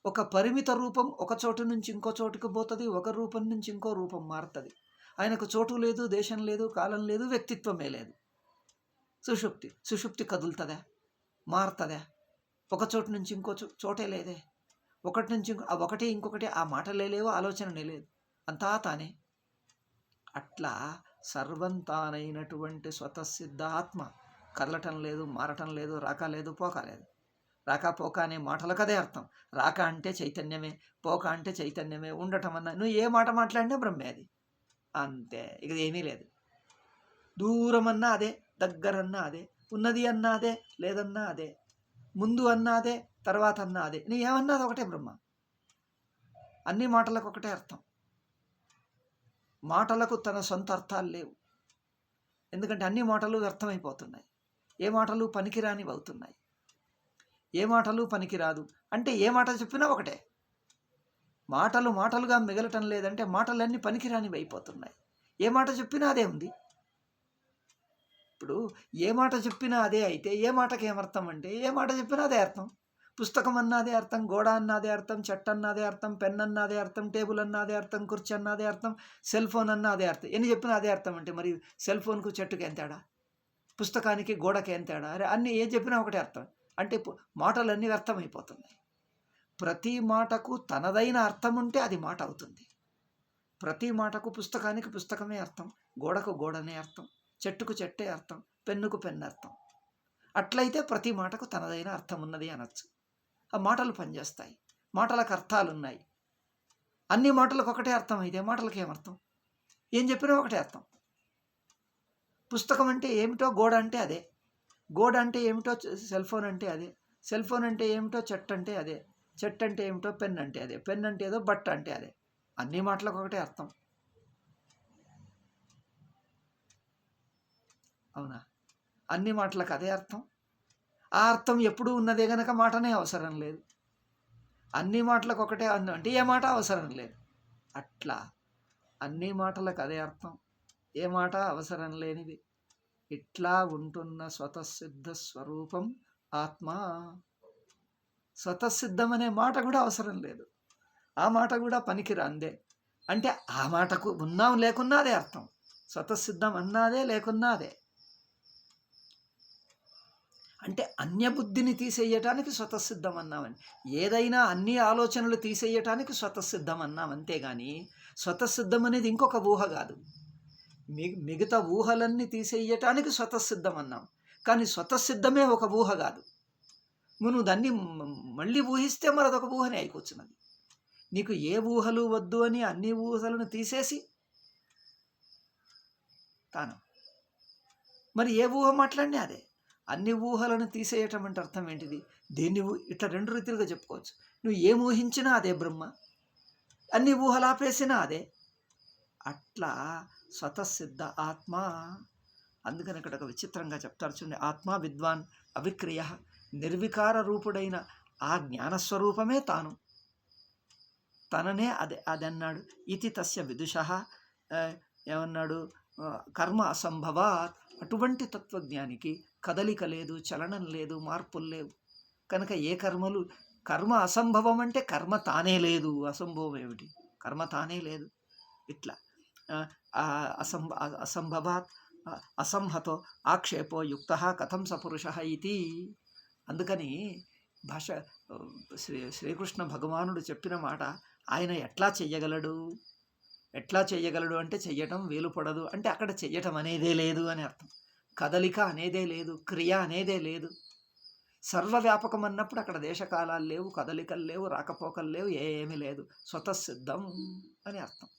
ఒక పరిమిత రూపం ఒక చోటు నుంచి ఇంకో చోటుకు పోతుంది, ఒక రూపం నుంచి ఇంకో రూపం మారుతుంది. ఆయనకు చోటు లేదు, దేశం లేదు, కాలం లేదు, వ్యక్తిత్వమే లేదు. సుషుప్తి కదులుతుందా, మారుతుందా? ఒక చోటు నుంచి ఇంకో చోటే లేదే. ఒకటి నుంచి ఒకటి ఇంకొకటి, ఆ మాటలే లేవు, ఆలోచనలే లేదు, అంతా తానే. అట్లా సర్వం తానైనటువంటి స్వతసిద్ధ ఆత్మ కదలటం లేదు, మారటం లేదు, రాక లేదు, పోక లేదు. రాక పోక అనే మాటలకు అదే అర్థం. రాక అంటే చైతన్యమే, పోక అంటే చైతన్యమే. ఉండటం అన్నా నువ్వు ఏ మాట మాట్లాడినా బ్రహ్మే అది, అంతే. ఇక ఏమీ లేదు. దూరం అన్నా అదే, దగ్గరన్నా అదే, ఉన్నది అన్నా అదే, లేదన్నా అదే, ముందు అన్నా అదే, తర్వాత అన్నా అదే. నీ ఏమన్నా అది ఒకటే బ్రహ్మ. అన్ని మాటలకు ఒకటే అర్థం. మాటలకు తన సొంత అర్థాలు లేవు. ఎందుకంటే అన్ని మాటలు వ్యర్థమైపోతున్నాయి. ఏ మాటలు పనికిరానివి అవుతున్నాయి. ఏ మాటలు పనికిరాదు అంటే ఏ మాట చెప్పినా ఒకటే. మాటలుగా మిగలటం లేదంటే మాటలన్నీ పనికిరానివి అయిపోతున్నాయి. ఏ మాట చెప్పినా అదే ఉంది. ఇప్పుడు ఏ మాట చెప్పినా అదే అయితే ఏ మాటకి ఏమర్థం అంటే ఏ మాట చెప్పినా అదే అర్థం. పుస్తకం అన్నదే అర్థం, గోడ అన్నదే అర్థం, చెట్టు అన్నదే అర్థం, పెన్ అన్నదే అర్థం, టేబుల్ అన్నదే అర్థం, కుర్చీ అన్నదే అర్థం, సెల్ ఫోన్ అన్నదే అర్థం. ఎన్ని చెప్పినా అదే అర్థం అంటే మరి సెల్ ఫోన్కు చెట్టుకి ఏం తేడా, పుస్తకానికి గోడకి ఏం తేడా? అరే అన్నీ ఏం చెప్పినా ఒకటే అర్థం అంటే మాటలన్నీ వ్యర్థమైపోతున్నాయి. ప్రతి మాటకు తనదైన అర్థం ఉంటే అది మాట అవుతుంది. ప్రతి మాటకు పుస్తకానికి పుస్తకమే అర్థం, గోడకు గోడనే అర్థం, చెట్టుకు చెట్టే అర్థం, పెన్నుకు పెన్ను అర్థం. అట్లయితే ప్రతి మాటకు తనదైన అర్థం ఉన్నది అనొచ్చు. ఆ మాటలు పనిచేస్తాయి, మాటలకు అర్థాలు ఉన్నాయి. అన్ని మాటలకు ఒకటే అర్థం అయితే మాటలకు ఏమర్థం? ఏం చెప్పినా ఒకటే అర్థం. పుస్తకం అంటే ఏమిటో గోడ అంటే అదే, గోడ అంటే ఏమిటో సెల్ ఫోన్ అంటే అదే, సెల్ ఫోన్ అంటే ఏమిటో చెట్టు అంటే అదే, చెట్టు అంటే ఏమిటో పెన్ అంటే అదే, పెన్ అంటే ఏదో బట్ట అంటే అదే. అన్ని మాటలకు ఒకటే అర్థం. అవునా? అన్ని మాటలకు అదే అర్థం. ఆ అర్థం ఎప్పుడూ ఉన్నదే గనక మాటనే అవసరం లేదు. అన్ని మాటలకు ఒకటే అంటే ఏ మాట అవసరం లేదు. అట్లా అన్ని మాటలకు అదే అర్థం, ఏ మాట అవసరం లేనిది. ఇట్లా ఉంటున్న స్వతసిద్ధ స్వరూపం ఆత్మ. స్వతసిద్ధం అనే మాట కూడా అవసరం లేదు, ఆ మాట కూడా పనికిరాందే. అంటే ఆ మాటకు ఉన్నాం లేకున్నా అదే అర్థం. స్వతసిద్ధం అన్నాదే లేకున్నా అదే. అంటే అన్యబుద్ధిని తీసేయటానికి స్వతసిద్ధం అన్నామని. ఏదైనా అన్ని ఆలోచనలు తీసేయటానికి స్వతసిద్ధం అన్నాం, అంతేగాని స్వతసిద్ధం అనేది ఇంకొక ఊహ కాదు. మిగతా ఊహలన్నీ తీసేయటానికి స్వతసిద్ధం అన్నాం, కానీ స్వతసిద్ధమే ఒక ఊహ కాదు. నువ్వు దాన్ని మళ్ళీ ఊహిస్తే మరి అదొక ఊహనే అయిపోతున్నది. నీకు ఏ ఊహలు వద్దు అని అన్ని ఊహలను తీసేసి తాను మరి ఏ ఊహ మాట్లాడినా అదే. అన్ని ఊహలను తీసేయటం అంటే అర్థం ఏంటిది? దేన్ని ఇట్లా రెండు రీతిలుగా చెప్పుకోవచ్చు. నువ్వు ఏం ఊహించినా అదే బ్రహ్మ, అన్ని ఊహలు ఆపేసినా అదే. అట్లా స్వతసిద్ధ ఆత్మ. అందుకని ఇక్కడ ఒక విచిత్రంగా చెప్తారు చూడండి, ఆత్మ విద్వాన్ అవిక్రియ, నిర్వికార రూపుడైన ఆ జ్ఞానస్వరూపమే తాను, తననే అది అన్నాడు. ఇది తస్య విదుష, ఏమన్నాడు, కర్మ అసంభవాత్, అటువంటి తత్వజ్ఞానికి కదలిక లేదు, చలనం లేదు, మార్పులు లేవు కనుక ఏ కర్మలు, కర్మ అసంభవం అంటే కర్మ తానే లేదు, అసంభవం ఏమిటి, కర్మ తానే లేదు. ఇట్లా అసంభవాత్ అసంహతో ఆక్షేపో యుక్త కథం సపురుష ఇది. అందుకని భాష శ్రీకృష్ణ భగవానుడు చెప్పిన మాట, ఆయన ఎట్లా చెయ్యగలడు, ఎట్లా చెయ్యగలడు అంటే చెయ్యటం వీలు పడదు అంటే అక్కడ చెయ్యటం అనేదే లేదు అని అర్థం, కదలిక అనేదే లేదు, క్రియ అనేదే లేదు. సర్వవ్యాపకం అన్నప్పుడు అక్కడ దేశకాలాలు లేవు, కదలికలు లేవు, రాకపోకలు లేవు, ఏమీ లేదు, స్వతసిద్ధం అని అర్థం.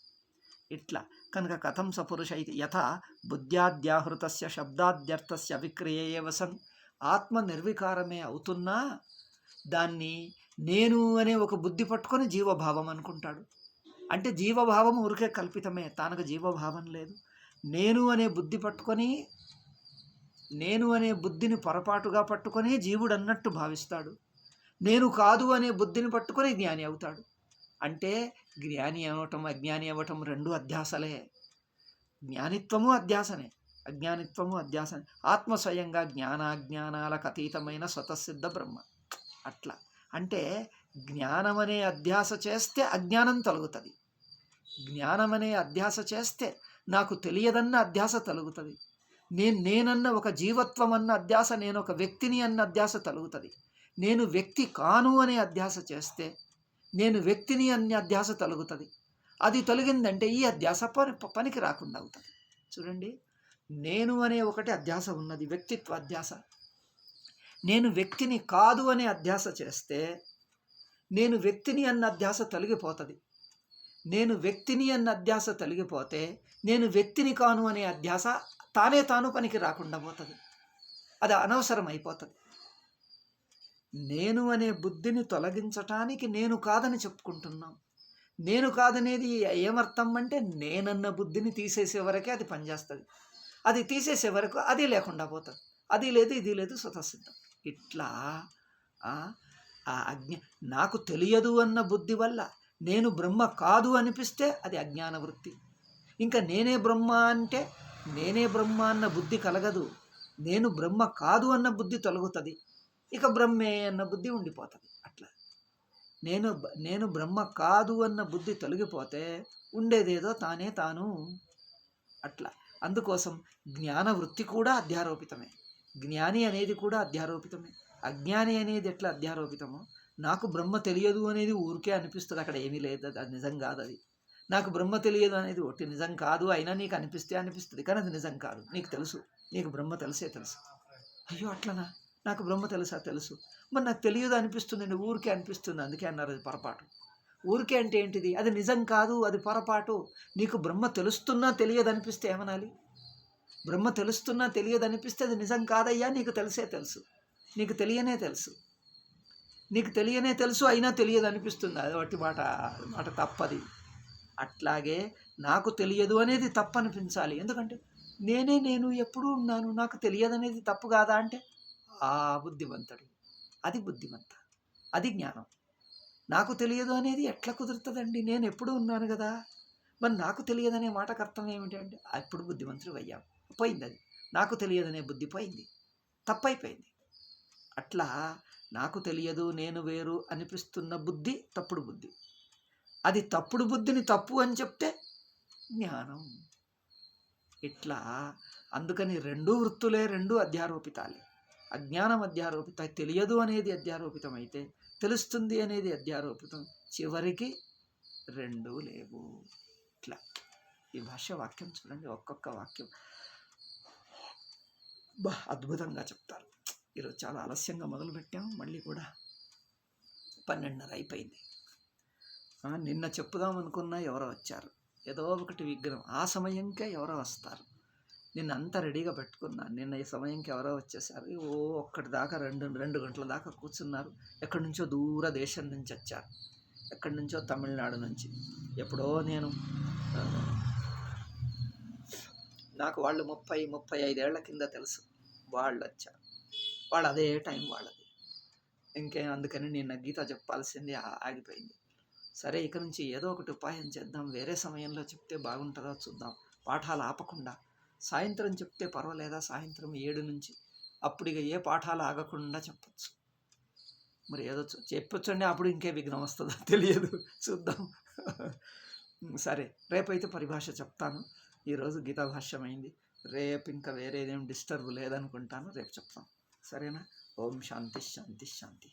ఇట్లా కనుక కథం సపురుష ఇది యథా బుద్ధ్యాద్యాహృతస్య శబ్దాద్యర్థస్య అవిక్రియే సన్, ఆత్మ నిర్వికారమే అవుతున్నా దాన్ని నేను అనే ఒక బుద్ధి పట్టుకొని జీవభావం అనుకుంటాడు. అంటే జీవభావం ఊరికే కల్పితమే, తనకు జీవభావం లేదు. నేను అనే బుద్ధి పట్టుకొని, నేను అనే బుద్ధిని పొరపాటుగా పట్టుకొని జీవుడు అన్నట్టు భావిస్తాడు. నేను కాదు అనే బుద్ధిని పట్టుకొని జ్ఞాని అవుతాడు. అంటే జ్ఞాని అవ్వటం అజ్ఞాని అవ్వటం రెండు అధ్యాసలే. జ్ఞానిత్వము అధ్యాసనే, అజ్ఞానిత్వము అధ్యాసనే. ఆత్మ స్వయంగా జ్ఞానాజ్ఞానాలకు అతీతమైన స్వతసిద్ధ బ్రహ్మ. అట్లా అంటే జ్ఞానం అనే అధ్యాస చేస్తే అజ్ఞానం తొలగుతుంది, జ్ఞానం అనే అధ్యాస చేస్తే నాకు తెలియదన్న అధ్యాస తొలగుతుంది, నేనన్న ఒక జీవత్వం అన్న అధ్యాస, నేను ఒక వ్యక్తిని అన్న అధ్యాస తొలగుతుంది. నేను వ్యక్తి కాను అనే అధ్యాస చేస్తే నేను వ్యక్తిని అనే అధ్యాస తొలగుతుంది. అది తొలగిందంటే ఈ అధ్యాస పనికి రాకుండా అవుతుంది. చూడండి, నేను అనే ఒకటి అధ్యాస ఉన్నది, వ్యక్తిత్వ అధ్యాస. నేను వ్యక్తిని కాదు అనే అధ్యాస చేస్తే నేను వ్యక్తిని అన్న అధ్యాస తొలగిపోతుంది. నేను వ్యక్తిని అన్న అధ్యాస తొలగిపోతే నేను వ్యక్తిని కాను అనే అధ్యాస తానే తాను పనికి రాకుండా పోతుంది, అది అనవసరం అయిపోతుంది. నేను అనే బుద్ధిని తొలగించటానికి నేను కాదని చెప్పుకుంటున్నాం. నేను కాదనేది ఏమర్థం అంటే నేనన్న బుద్ధిని తీసేసే వరకే అది పనిచేస్తుంది, అది తీసేసే వరకు అది లేకుండా పోతుంది. అది లేదు ఇది లేదు, స్వతసిద్ధం. ఇట్లా నాకు తెలియదు అన్న బుద్ధి వల్ల నేను బ్రహ్మ కాదు అనిపిస్తే అది అజ్ఞాన వృత్తి. ఇంకా నేనే బ్రహ్మ అంటే నేనే బ్రహ్మ అన్న బుద్ధి కలగదు, నేను బ్రహ్మ కాదు అన్న బుద్ధి తొలగుతుంది, ఇక బ్రహ్మే అన్న బుద్ధి ఉండిపోతుంది. అట్లా నేను బ్రహ్మ కాదు అన్న బుద్ధి తొలగిపోతే ఉండేదేదో తానే తాను. అట్లా అందుకోసం జ్ఞాన వృత్తి కూడా అధ్యారోపితమే, జ్ఞాని అనేది కూడా అధ్యారోపితమే. అజ్ఞాని అనేది ఎట్లా అధ్యారోపితమో, నాకు బ్రహ్మ తెలియదు అనేది ఊరికే అనిపిస్తుంది, అక్కడ ఏమీ లేదు, అది నిజం కాదు. అది నాకు బ్రహ్మ తెలియదు అనేది ఒకటి నిజం కాదు, అయినా నీకు అనిపిస్తుంది కానీ అది నిజం కాదు. నీకు తెలుసు, నీకు బ్రహ్మ తెలుసు. అయ్యో అట్లనా, నాకు బ్రహ్మ తెలుసు, మరి నాకు తెలియదు అనిపిస్తుంది, ఊరికే అనిపిస్తుంది, అందుకే అన్నారు అది పొరపాటు. ఊరికే అంటే ఏంటిది, అది నిజం కాదు, అది పొరపాటు. నీకు బ్రహ్మ తెలుస్తున్నా తెలియదు అనిపిస్తే ఏమనాలి? బ్రహ్మ తెలుస్తున్నా తెలియదు అనిపిస్తే అది నిజం కాదయ్యా, నీకు తెలుసు, నీకు తెలియనే తెలుసు అయినా తెలియదు అనిపిస్తుంది, అది ఒకటి మాట తప్పది. అట్లాగే నాకు తెలియదు అనేది తప్పు అనిపించాలి. ఎందుకంటే నేను ఎప్పుడూ ఉన్నాను, నాకు తెలియదు అనేది తప్పు కాదా అంటే ఆ బుద్ధిమంతుడు, అది బుద్ధిమంత, అది జ్ఞానం. నాకు తెలియదు అనేది ఎట్లా కుదురుతుందండి, నేను ఎప్పుడూ ఉన్నాను కదా, మరి నాకు తెలియదనే మాటకు అర్థం ఏమిటి అంటే అప్పుడు బుద్ధిమంతుడు అయ్యాం. పోయింది, అది నాకు తెలియదనే బుద్ధి పోయింది, తప్పైపోయింది. అట్లా నాకు తెలియదు నేను వేరు అనిపిస్తున్న బుద్ధి తప్పుడు బుద్ధి, అది తప్పుడు బుద్ధిని తప్పు అని చెప్తే జ్ఞానం. ఇట్లా అందుకని రెండు వృత్తులే, రెండు అధ్యారోపితాలే. అజ్ఞానం అధ్యారోపిత, తెలియదు అనేది అధ్యారోపితం అయితే తెలుస్తుంది అనేది అధ్యారోపితం, చివరికి రెండూ లేవు. ఇట్లా ఈ భాష్య వాక్యం చూడండి, ఒక్కొక్క వాక్యం అద్భుతంగా చెప్తారు. ఈరోజు చాలా ఆలస్యంగా మొదలుపెట్టాము, మళ్ళీ కూడా 12:30 అయిపోయింది. నిన్న చెప్పుదాం అనుకున్నా ఎవరో వచ్చారు, ఏదో ఒకటి విగ్రహం, ఆ సమయంకే ఎవరో వస్తారు. నిన్న అంతా రెడీగా పెట్టుకున్నాను, నిన్న ఈ సమయంకి ఎవరో వచ్చేసారు. ఒక్కటి దాకా 2 గంటల దాకా కూర్చున్నారు. ఎక్కడి నుంచో దూర దేశం నుంచి వచ్చారు, ఎక్కడి నుంచో తమిళనాడు నుంచి. ఎప్పుడో నేను నాకు వాళ్ళు 35 ఏళ్ల కింద తెలుసు. వాళ్ళు వచ్చారు, వాళ్ళు అదే టైం వాళ్ళది. ఇంకేం అందుకని నిన్న గీత చెప్పాల్సింది ఆగిపోయింది. సరే, ఇక నుంచి ఏదో ఒకటి ఉపాయం చేద్దాం. వేరే సమయంలో చెప్తే బాగుంటుందో చూద్దాం. పాఠాలు ఆపకుండా సాయంత్రం చెప్తే పర్వాలేదా? సాయంత్రం 7 నుంచి అప్పుడు ఇక ఏ పాఠాలు ఆగకుండా చెప్పచ్చు. మరి ఏదో చెప్పొచ్చండి, అప్పుడు ఇంకే విఘ్నం వస్తుందో తెలియదు, చూద్దాం. సరే, రేపైతే పరిభాష చెప్తాను. ఈరోజు గీతా భాష్యం అయింది. రేపు ఇంకా వేరేదేం డిస్టర్బ్ లేదనుకుంటాను, రేపు చెప్తాను. సరేనా? ఓం శాంతి శాంతి శాంతి.